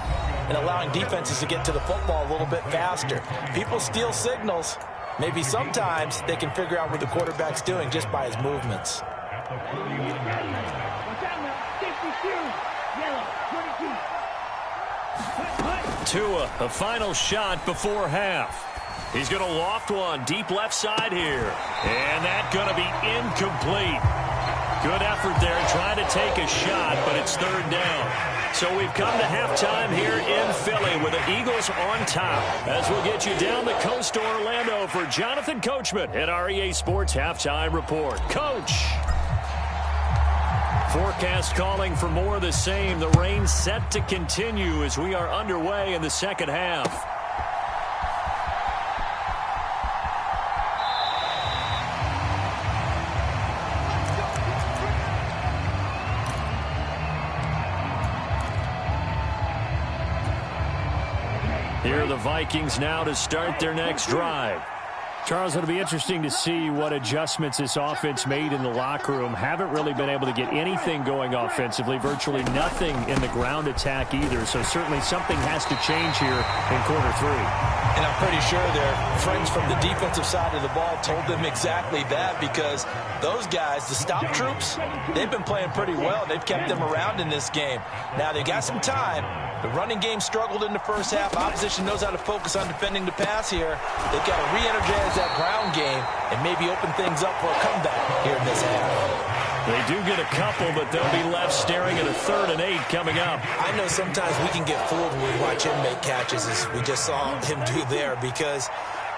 and allowing defenses to get to the football a little bit faster. People steal signals. Maybe sometimes they can figure out what the quarterback's doing just by his movements. Tua, a final shot before half. He's going to loft one deep left side here. And that's going to be incomplete. Good effort there trying to take a shot, but it's 3rd down. So we've come to halftime here in Philly with the Eagles on top. As we'll get you down the coast to Orlando for Jonathan Coachman at our EA Sports Halftime Report. Coach! Forecast calling for more of the same. The rain set to continue as we are underway in the second half. Here are the Vikings now to start their next drive. Charles, it'll be interesting to see what adjustments this offense made in the locker room. Haven't really been able to get anything going offensively, virtually nothing in the ground attack either. So certainly something has to change here in quarter three. And I'm pretty sure their friends from the defensive side of the ball told them exactly that, because those guys, the stop troops, they've been playing pretty well. They've kept them around in this game. Now they got some time. The running game struggled in the first half. Opposition knows how to focus on defending the pass here. They've got to re-energize that ground game and maybe open things up for a comeback here in this half. They do get a couple, but they'll be left staring at a 3rd and 8 coming up. I know sometimes we can get fooled when we watch him make catches, as we just saw him do there, because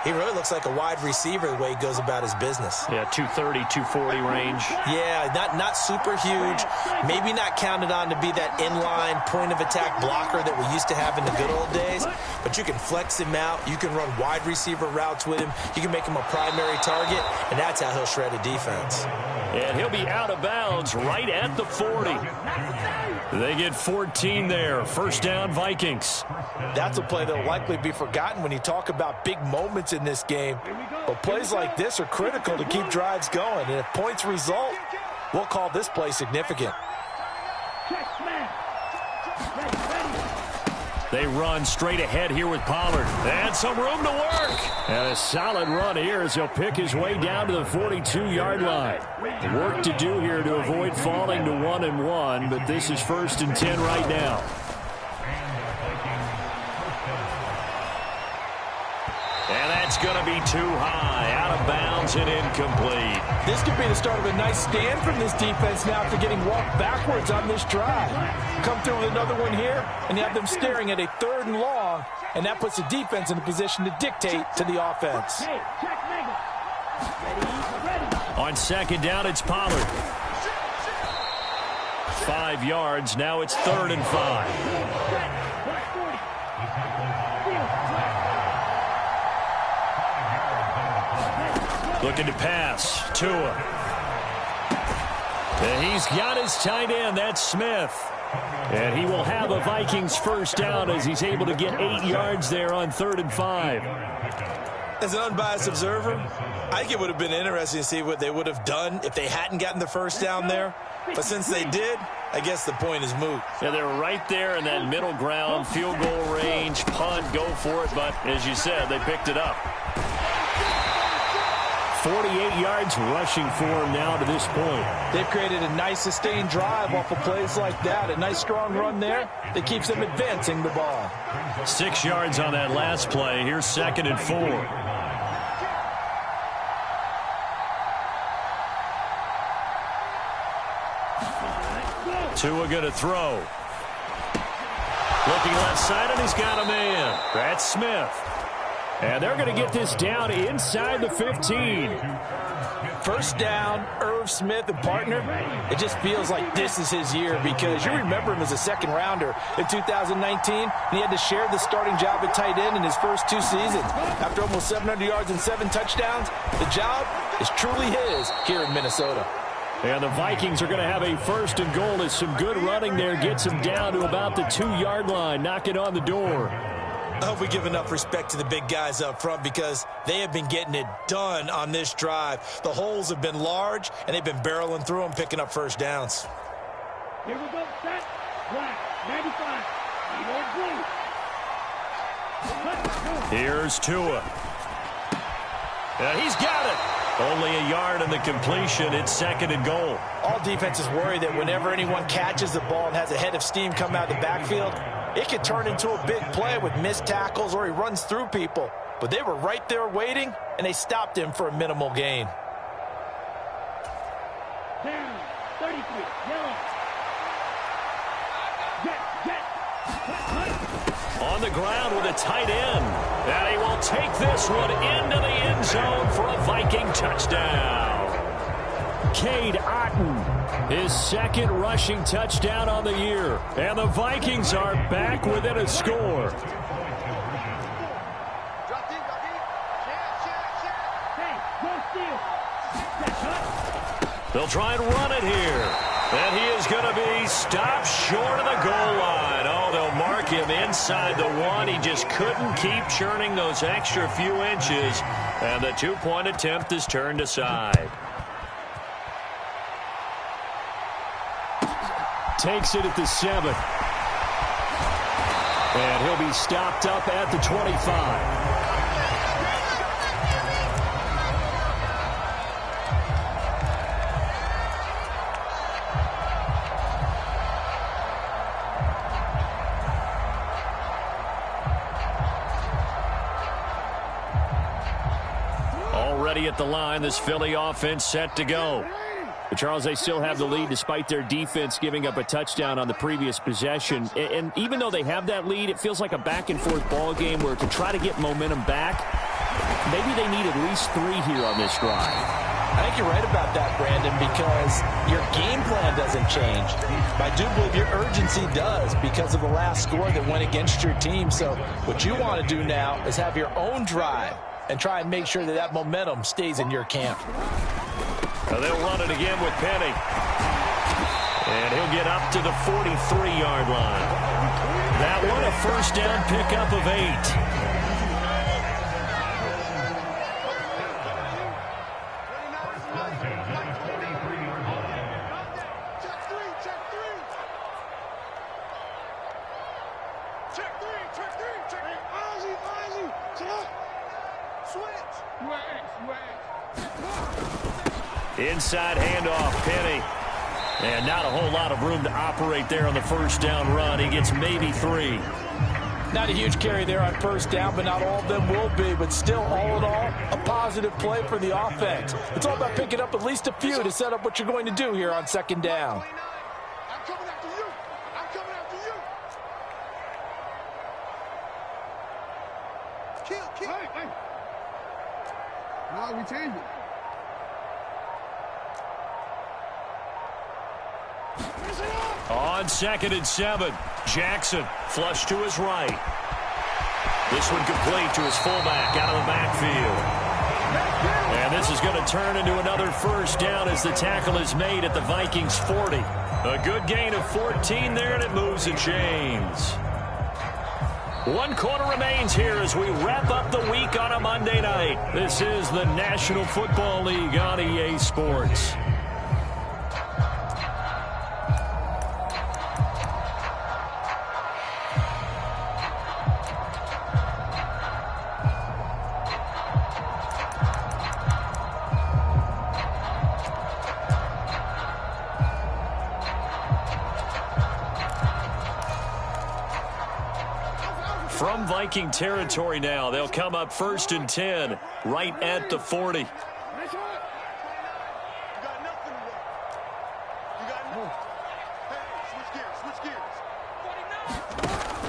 he really looks like a wide receiver the way he goes about his business. Yeah, 230, 240 range. Yeah, not super huge. Maybe not counted on to be that inline point-of-attack blocker that we used to have in the good old days. But you can flex him out. You can run wide receiver routes with him. You can make him a primary target, and that's how he'll shred a defense. And he'll be out of bounds right at the 40. They get 14 there. First down, Vikings. That's a play that will likely be forgotten when you talk about big moments in this game. But plays like this are critical to keep drives going. And if points result, we'll call this play significant. They run straight ahead here with Pollard. And some room to work. And a solid run here as he'll pick his way down to the 42-yard line. Work to do here to avoid falling to 1-1, but this is 1st and 10 right now. And that's going to be too high, out of bounds and incomplete. This could be the start of a nice stand from this defense now after getting walked backwards on this drive. Come through with another one here, and you have them staring at a 3rd and long, and that puts the defense in a position to dictate to the offense. On 2nd down, it's Pollard. 5 yards, now it's 3rd and 5. Looking to pass. Tua. And he's got his tight end. That's Smith. And he will have a Vikings first down as he's able to get 8 yards there on 3rd and 5. As an unbiased observer, I think it would have been interesting to see what they would have done if they hadn't gotten the first down there. But since they did, I guess the point is moot. Yeah, they're right there in that middle ground, field goal range, punt, go for it. But as you said, they picked it up. 48 yards rushing for him now to this point. They've created a nice sustained drive off of plays like that. A nice strong run there that keeps them advancing the ball. 6 yards on that last play. Here's 2nd and 4. Tua going to throw. Looking left side, and he's got a man. That's Smith. And they're going to get this down inside the 15. First down, Irv Smith and partner. It just feels like this is his year, because you remember him as a 2nd rounder in 2019, and he had to share the starting job at tight end in his first 2 seasons. After almost 700 yards and 7 touchdowns, the job is truly his here in Minnesota. And the Vikings are going to have a 1st and goal as some good running there gets him down to about the 2-yard line, knocking on the door. I hope we give enough respect to the big guys up front, because they have been getting it done on this drive. The holes have been large, and they've been barreling through them, picking up first downs. Here we go, set, black, 95, blue. Here's Tua. He's got it. Only a yard in the completion. It's 2nd and goal. All defenses worry that whenever anyone catches the ball and has a head of steam come out of the backfield, it could turn into a big play with missed tackles or he runs through people. But they were right there waiting, and they stopped him for a minimal gain. Down, 33, yellow. On the ground with a tight end. And he will take this one into the end zone for a Viking touchdown. Cade Otton, his 2nd rushing touchdown on the year. And the Vikings are back within a score. They'll try and run it here. And he is going to be stopped short of the goal line. Oh, they'll mark him inside the 1. He just couldn't keep churning those extra few inches. And the 2-point attempt is turned aside. Takes it at the 7. And he'll be stopped up at the 25. Already at the line, this Philly offense set to go. But Charles, they still have the lead despite their defense giving up a touchdown on the previous possession. And even though they have that lead, it feels like a back-and-forth ball game where to try to get momentum back, maybe they need at least 3 here on this drive. I think you're right about that, Brandon, because your game plan doesn't change. I do believe your urgency does because of the last score that went against your team. So what you want to do now is have your own drive and try and make sure that that momentum stays in your camp. They'll run it again with Penny. And he'll get up to the 43-yard line. That one, a first down pickup of 8. Inside handoff, Penny. And not a whole lot of room to operate there on the first down run. He gets maybe 3. Not a huge carry there on first down, but not all of them will be. But still, all in all, a positive play for the offense. It's all about picking up at least a few to set up what you're going to do here on second down. I'm coming after you. I'm coming after you. Kill. Hey. No, we changed it. On 2nd and 7, Jackson flush to his right. This one complete to his fullback out of the backfield. And this is going to turn into another first down as the tackle is made at the Vikings 40. A good gain of 14 there, and it moves and chains. 1 quarter remains here as we wrap up the week on a Monday night. This is the National Football League on EA Sports. From Viking territory now, they'll come up 1st and 10, right at the 40.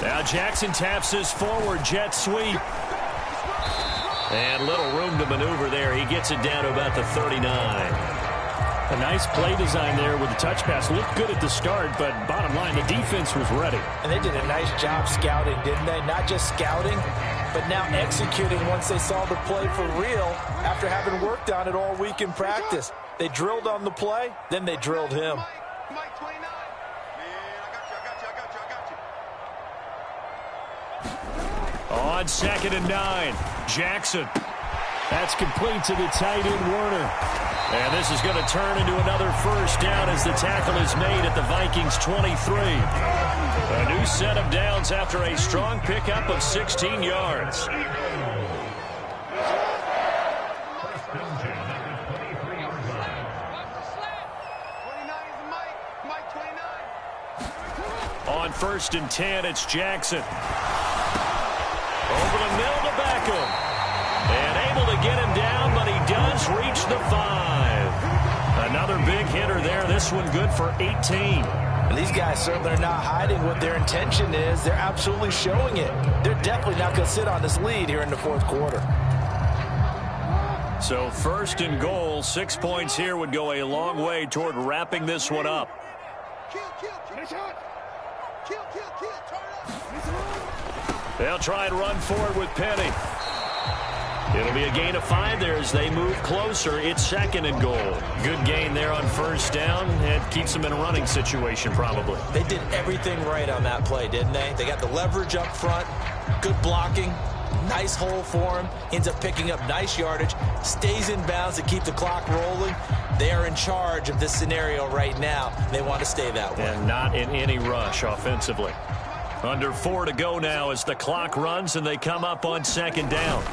Now Jackson taps this forward jet sweep. And little room to maneuver there. He gets it down to about the 39. A nice play design there with the touch pass. Looked good at the start, but bottom line, the defense was ready. And they did a nice job scouting, didn't they? Not just scouting, but now executing once they saw the play for real after having worked on it all week in practice. They drilled on the play, then they drilled him. On 2nd and 9, Jackson. That's complete to the tight end, Werner. And this is going to turn into another first down as the tackle is made at the Vikings 23. A new set of downs after a strong pickup of 16 yards. On 1st and 10, it's Jackson. Over the middle to Beckham. And able to get him down, but he does reach the 5. Another big hitter there. This one good for 18. And these guys certainly are not hiding what their intention is. They're absolutely showing it. They're definitely not going to sit on this lead here in the 4th quarter. So 1st and goal, 6 points here would go a long way toward wrapping this one up. They'll try and run forward with Penny. It'll be a gain of 5 there as they move closer. It's 2nd and goal. Good gain there on first down. It keeps them in a running situation probably. They did everything right on that play, didn't they? They got the leverage up front, good blocking, nice hole for him, ends up picking up nice yardage, stays in bounds to keep the clock rolling. They are in charge of this scenario right now. They want to stay that way. And not in any rush offensively. Under 4 to go now as the clock runs and they come up on 2nd down.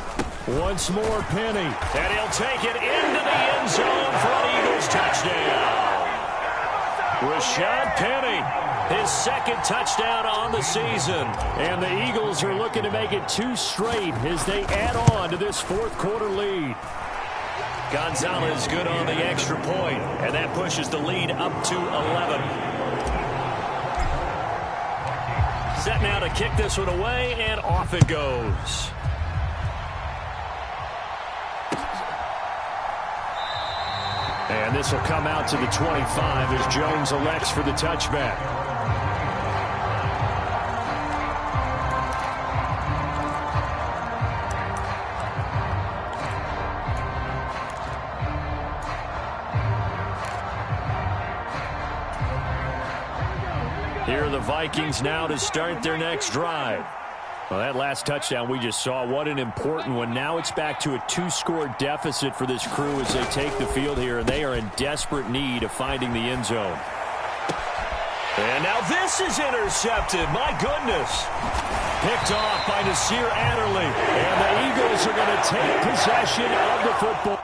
Once more, Penny. And he'll take it into the end zone for an Eagles touchdown. Rashad Penny, his 2nd touchdown on the season. And the Eagles are looking to make it 2 straight as they add on to this 4th quarter lead. Gonzalez good on the extra point, and that pushes the lead up to 11. Set now to kick this one away, and off it goes. And this will come out to the 25 as Jones elects for the touchback. Here are the Vikings now to start their next drive. Well, that last touchdown we just saw, what an important one. Now it's back to a 2-score deficit for this crew as they take the field here, and they are in desperate need of finding the end zone. And now this is intercepted. My goodness. Picked off by Nasir Adderley. And the Eagles are going to take possession of the football.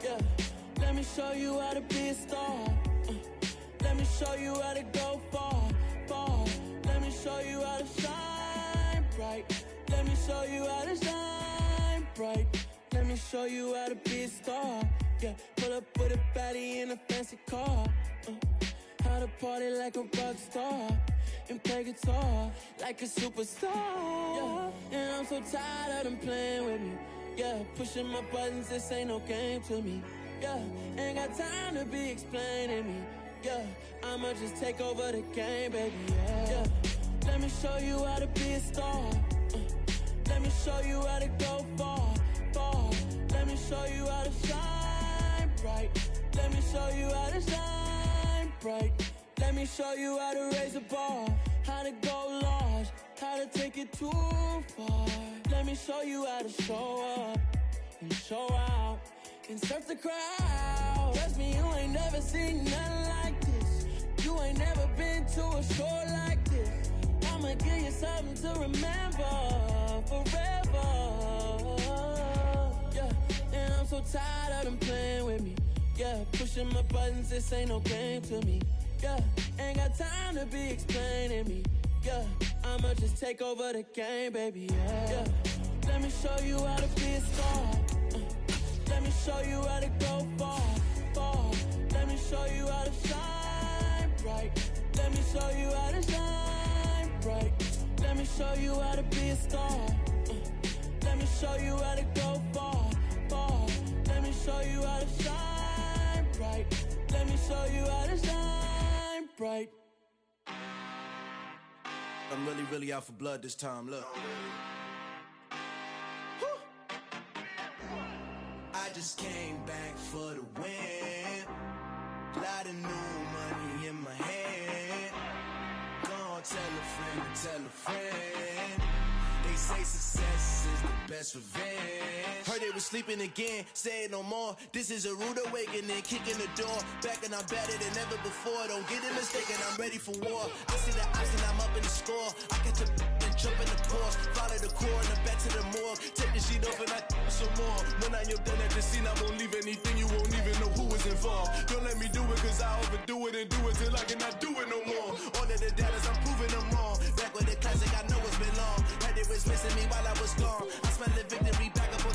Yeah, let me show you how to be a star. Let me show you how to go far, far. Let me show you how to shine bright. Let me show you how to shine bright. Let me show you how to be a star. Yeah, pull up with a baddie in a fancy car. How to party like a rock star and play guitar like a superstar. Yeah, and I'm so tired of them playing with me. Yeah, pushing my buttons, this ain't no game to me. Yeah, ain't got time to be explaining me. Yeah, I'ma just take over the game, baby. Yeah, let me show you how to be a star. Let me show you how to go far, far. Let me show you how to shine bright. Let me show you how to shine bright. Let me show you how to raise a bar, how to go large, how to take it too far. Let me show you how to show up and show out and surf the crowd. Trust me, you ain't never seen nothing like this. You ain't never been to a show like this. I'ma give you something to remember forever. Yeah, and I'm so tired of them playing with me. Yeah, pushing my buttons, this ain't no game to me. Yeah, ain't got time to be explaining me. Yeah, I'ma just take over the game, baby. Yeah, let me show you how to be a star. Let me show you how to go far, far. Let me show you how to shine bright. Let me show you how to shine bright. Let me show you how to be a star. Let me show you how to go far, far. Let me show you how to shine bright. Let me show you how to shine bright. I'm really out for blood this time, look. I just came back for the win. Lot of new money in my hand. Gonna tell a friend to tell a friend. They say success is the best revenge. Heard they was sleeping again, say it no more. This is a rude awakening, kicking the door. Back and I'm better than ever before. Don't get it mistaken, I'm ready for war. I see the option, I'm up in the score. I catch a and jump in the course. Follow the core and the back to the morgue. Take the sheet off and I some more. When I'm done at the scene, I won't leave anything. You won't even know who is involved. Don't let me do it, cause I overdo it and do it till I cannot do it no more. All of the doubters, I'm proving them wrong. Back with the classic, I know it's been long. Heard they was missing me while I was gone. I smell the victory back up on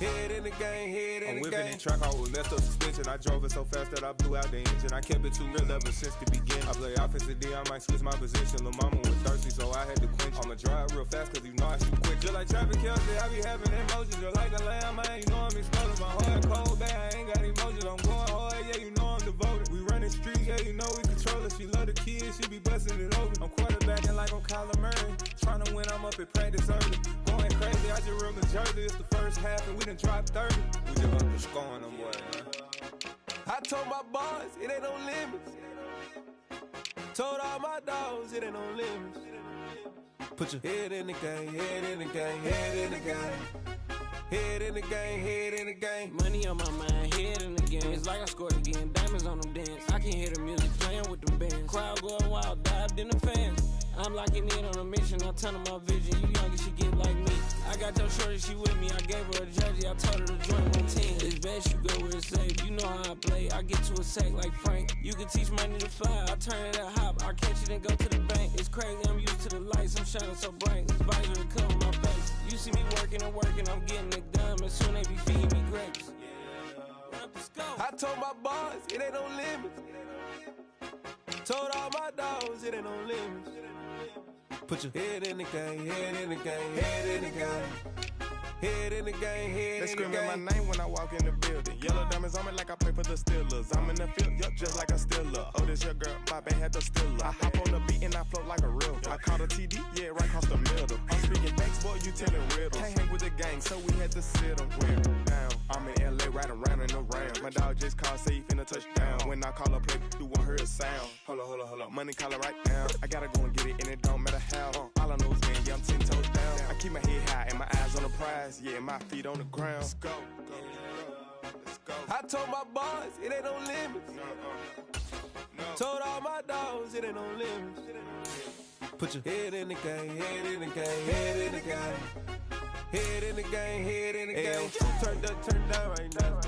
Head in the game, head in the game. I'm whipping in track, I was messed up suspension. I drove it so fast that I blew out the engine. I kept it too real ever since the beginning. I play offensive D, I might switch my position. Lil' mama was thirsty, so I had to quench. I'ma drive real fast, cause you know I shoot quick. Just like traffic Kelsey, I be having emotions. Just like a lamb, man, you know I'm exploding. My heart cold, bad, I ain't got emotions. I'm going hard, yeah, you know I'm devoted. We running streets, yeah, you know we control it. She love the kids, she be busting it over. I'm quarterbacking like I'm Kyler Murray. Trying to win, I'm up at practice early. Going crazy, I just real the jersey. It's the first half and we done dropped 30. We just underscoring them, boy. I told my boys, it ain't no limits. Told all my dogs, it ain't no limits. Put your head in the game, head in the game, head in the game. Head in the game, head in the game. Money on my mind, head in the game. It's like I scored again, diamonds on them dance. I can hear the music playing with them bands. Crowd going wild, dived in the fans. I'm locking in on a mission, I'm turning my vision. You young, you should get like me. I got your shorty, she with me. I gave her a jersey, I told her to join my team. It's best you go where it's safe. You know how I play. I get to a sack like Frank. You can teach money to fly. I turn it at hop. I catch it and go to the bank. It's crazy, I'm used to the lights. I'm shining so bright. This visor to cover my face. You see me working and working. I'm getting it done. And soon they be feeding me grapes. I told my boys, it ain't no limits. Told all my dogs, it ain't no limits. Put your head in the game, head in the game, head in the game. Head in the game, head in the game. They screaming my name when I walk in the building. Yellow diamonds on me like I play for the Steelers. I'm in the field, yup, just like a Steeler. Oh, this your girl, my band had the Steeler. I hop on the beat and I float like a river. I caught a TD, yeah, right across the middle. I'm speaking thanks, boy, you telling riddles. Can't hang with the gang, so we had to sit them down. I'm in LA, riding around in the Ram. My dog just called, say he finna touch down. When I call a play, you won't hear a sound. Hold up, money call it right down. I gotta go and get it, and it don't matter how. All I know is man, yeah, I'm 10 toes down. I keep my head high and my eyes on the prize. Yeah, my feet on the ground. Let's go. Let's go. I told my boys, it ain't no limits. Told all my dogs, it ain't no limits. Put your head in the game, head in the game, head in the game. Head in the game, head in the game. Turned up, turned down right now.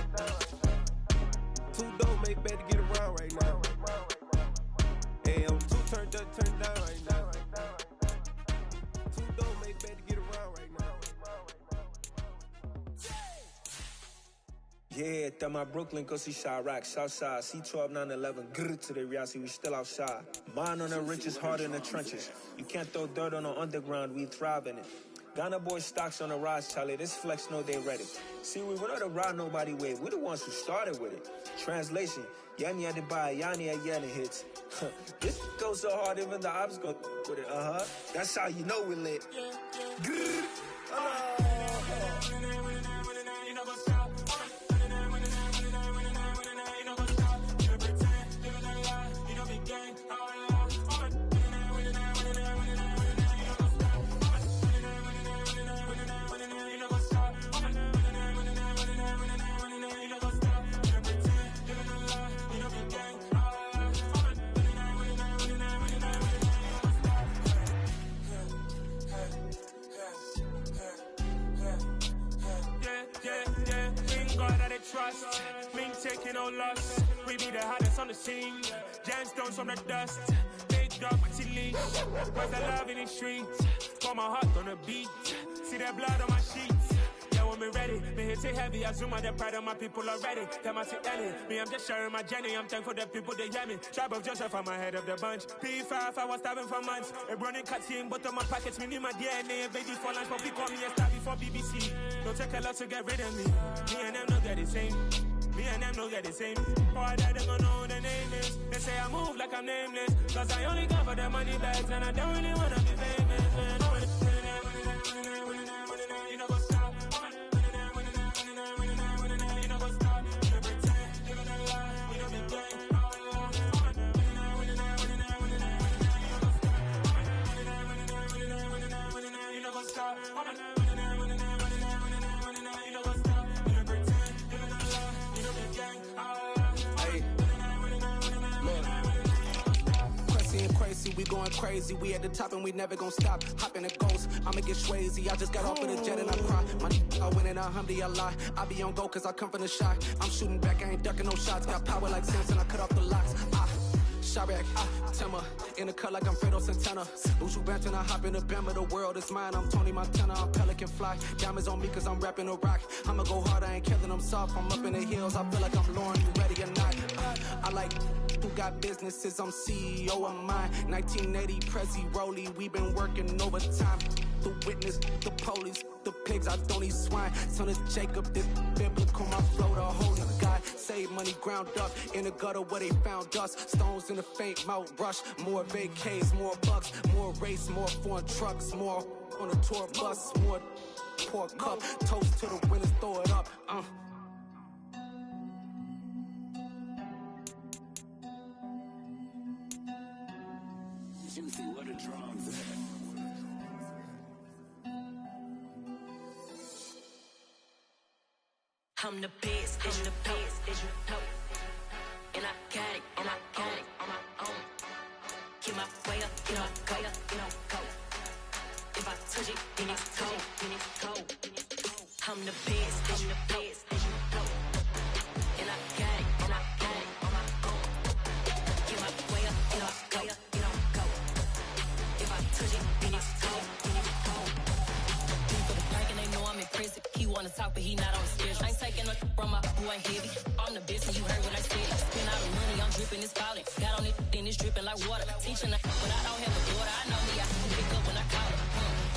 Too dope, make better get around right now. Hey, I'm too turned up, turned down right now. Too dope, make better get around right now. Yeah, that my Brooklyn, go see Chirac, Southside, C12, 911, grr to the reality, we still outside. Mine on the riches, hard in the trenches. You can't throw dirt on the underground, we thrive in it. Ghana boys stocks on the rise, Charlie, this flex know they ready. See, we were not a ride nobody wave, we the ones who started with it. Translation, Yanni had to buy, Yanni had Yanni hits. This goes so hard, even the ops go with it, That's how you know we lit. Grr. Trust, me taking no loss. We be the hottest on the scene. Gemstones from the dust. Big dog, Maxi leash. Where's the love in the streets? Got my heart on the beat. See that blood on my sheets. Yeah, when me ready, me hit it heavy. I zoom out the pride of my people already. Them I see Ellie. Me, I'm just sharing my journey. I'm thankful the people they hear me. Tribe of Joseph, I'm ahead of the bunch. P5, I was starving for months. A running cut seeing but on my pockets. Me need my DNA. Baby for lunch, but we call me a star before BBC. Don't take a lot to get rid of me. Me and them don't get the same. Me and them don't get the same. Boy, that they gonna know who the name is. They say I move like I'm nameless. Cause I only cover the money bags and I don't really wanna be famous, man. You know what's up? You know what's up? You pretend, living a lie. You know me gang. You know what's up? Crazy, we going crazy. We at the top and we never gonna stop. Hopping the ghost, I'ma get crazy. I just got off of the jet and I cry. I win in a Humvee, I lie. I be on go cause I come from the shot. I'm shooting back, I ain't ducking no shots. Got power like Samson, I cut off the locks. Chirac, Timmer, in the cut like I'm Fredo Santana. Buju Banton, I hop in the Bama, the world is mine. I'm Tony Montana, I'm Pelican Fly. Diamonds on me cause I'm rapping a rock. I'ma go hard, I ain't killing them soft. I'm up in the hills, I feel like I'm Lauren, you ready or not? I like who got businesses, I'm CEO of mine. 1980 Prezi Rolly, we been working overtime. The witness, the police, the pigs, I don't eat swine. Son of Jacob, this biblical, my flow, the holy God. Save money ground up in the gutter where they found us. Stones in the faint mouth rush. More vacays, more bucks, more race, more foreign trucks, more on a tour bus, more pour cup. Toast to the winners, throw it up. Juicy, what a drums. I'm the best, I'm the best, as you know. And I got it, and I got it on my own. Get my way up, get on go, get on go. If I touch it, then it's cold, then it's cold. I'm the best, I'm the best, as you know. And I got it, and I got it on my own. Get my way up, get on go, get on go. If I touch it, then it's cold, then it's cold. For the bank and they know I'm in prison. He wanna talk, but he not on the schedule. I ain't taking no from my boy ain't heavy. I'm the best and you heard what I said. Spend all the money, I'm dripping, it's falling. Got on it, then it's dripping like water. Teaching her, but I don't have a daughter. I know me, I can pick up when I call her.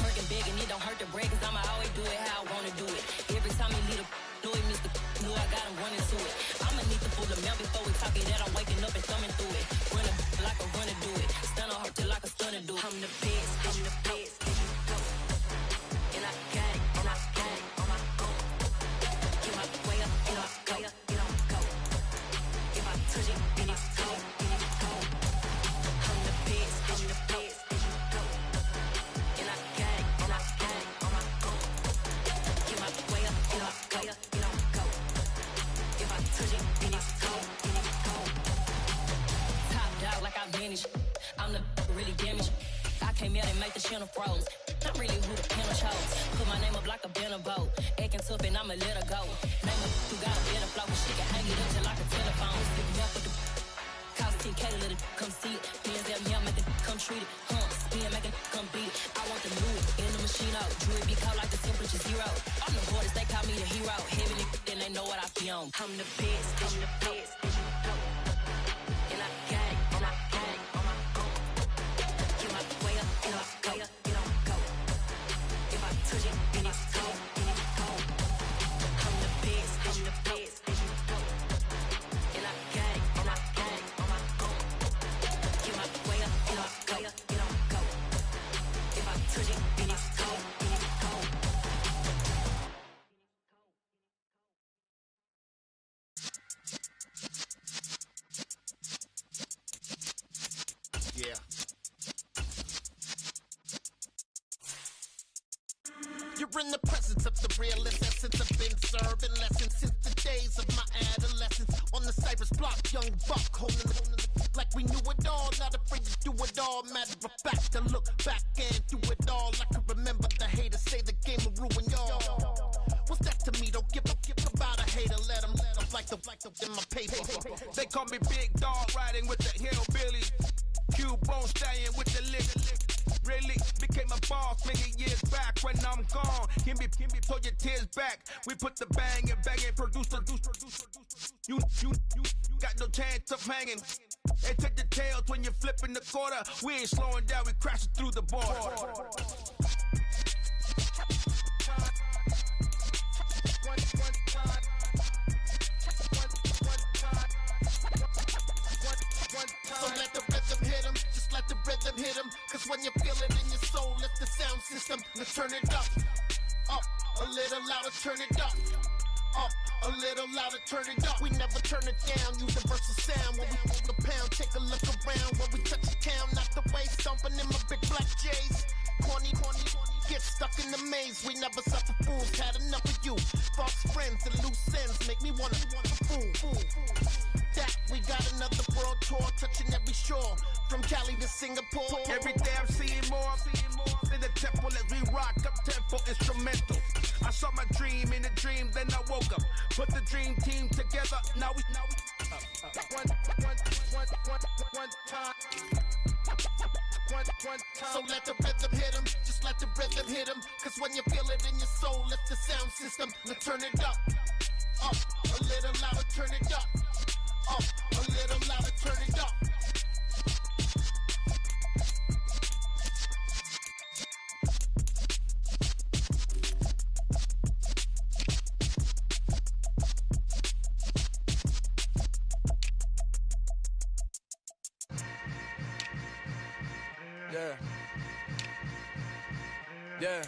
Working big and it don't hurt to break, cause I'ma always do it how I wanna do it. Every time he lead a know it, Mr. Knew I got him running to it. I'ma need to pull the mail before we talk it that I'm waking up and thumbing through it. Run a like a runner do it. Stun on her till like a stunner do it. I'm the best, I'm the best, as you go. And I got it, and I got it on my own. Get my way up, and I go, get on go. If I touch it, then it's cold, then it's cold. I'm the best, I'm the best, as you go. And I got it, and I got it on my own. Get my way up, and I go, get on go. If I touch it, then it's cold, then it's cold. Top dog like I vanished. I'm the really damaged. I came out and make the channel froze. I'm really who the panel chose. Put my name up like a banner boat. Acting tough and I'ma let her go. Name her who got a better flow. She can hang it up just like a telephone. Stick me up with the cost 10K to let it come see it. Hands down, yeah, make it come treat it. Spin, make it come beat it. I want the new in the machine out. Jewelry be called like the temperature zero. I'm the hardest, they call me the hero. Heaven then they know what I feel on. I'm the best, I'm the best, as you know. And I got it, and I got it on my own. Get my way up, and I go, get on go. If I touch it, then it's cold, then it's cold. I'm the best, I'm the best, as you know. And I got it, and I got it on my own. Get my way up, and I go, get on go. If I touch it, then it's cold, then it's cold. Yeah. You're in the presence of the realest essence. I've been serving lessons since the days of my adolescence. On the Cypress block, young buck holding the like we knew it all, not afraid to do it all. Matter of fact, to look back and do it all. I can remember the haters say the game will ruin y'all. What's that to me? Don't give about a hater. Let them like the in my paper. They call me Big Dog, riding with the hillbillies. Q-Bone staying with the lick. Really became a boss many years back. When I'm gone, can be pull your tears back. We put the bang and produce. You got no chance of hanging. They take the tails when you're flipping the quarter. We ain't slowing down, we crashing through the border. So let the rhythm hit 'em, just let the rhythm hit 'em. Cause when you feel it in your soul, lift the sound system. Let's turn it up, a little louder, turn it up, a little louder, turn it up. We never turn it down, universal sound. When we pull the pound, take a look around. When we touch the town, not the way, stomping in my big black J's. Corny, get stuck in the maze. We never suffer fools, had enough of you. False friends and loose ends make me wanna fool. That we got another world tour, touching every shore, from Cali to Singapore. Every day I'm seeing more in the temple as we rock up tempo instrumental. I saw my dream in a dream, then I woke up. Put the dream team together, now we One time. So let the rhythm hit him, just let the rhythm hit him. Cause when you feel it in your soul, lift the sound system. Now turn it up, a little louder, turn it up, a little louder, turn it up. Yeah.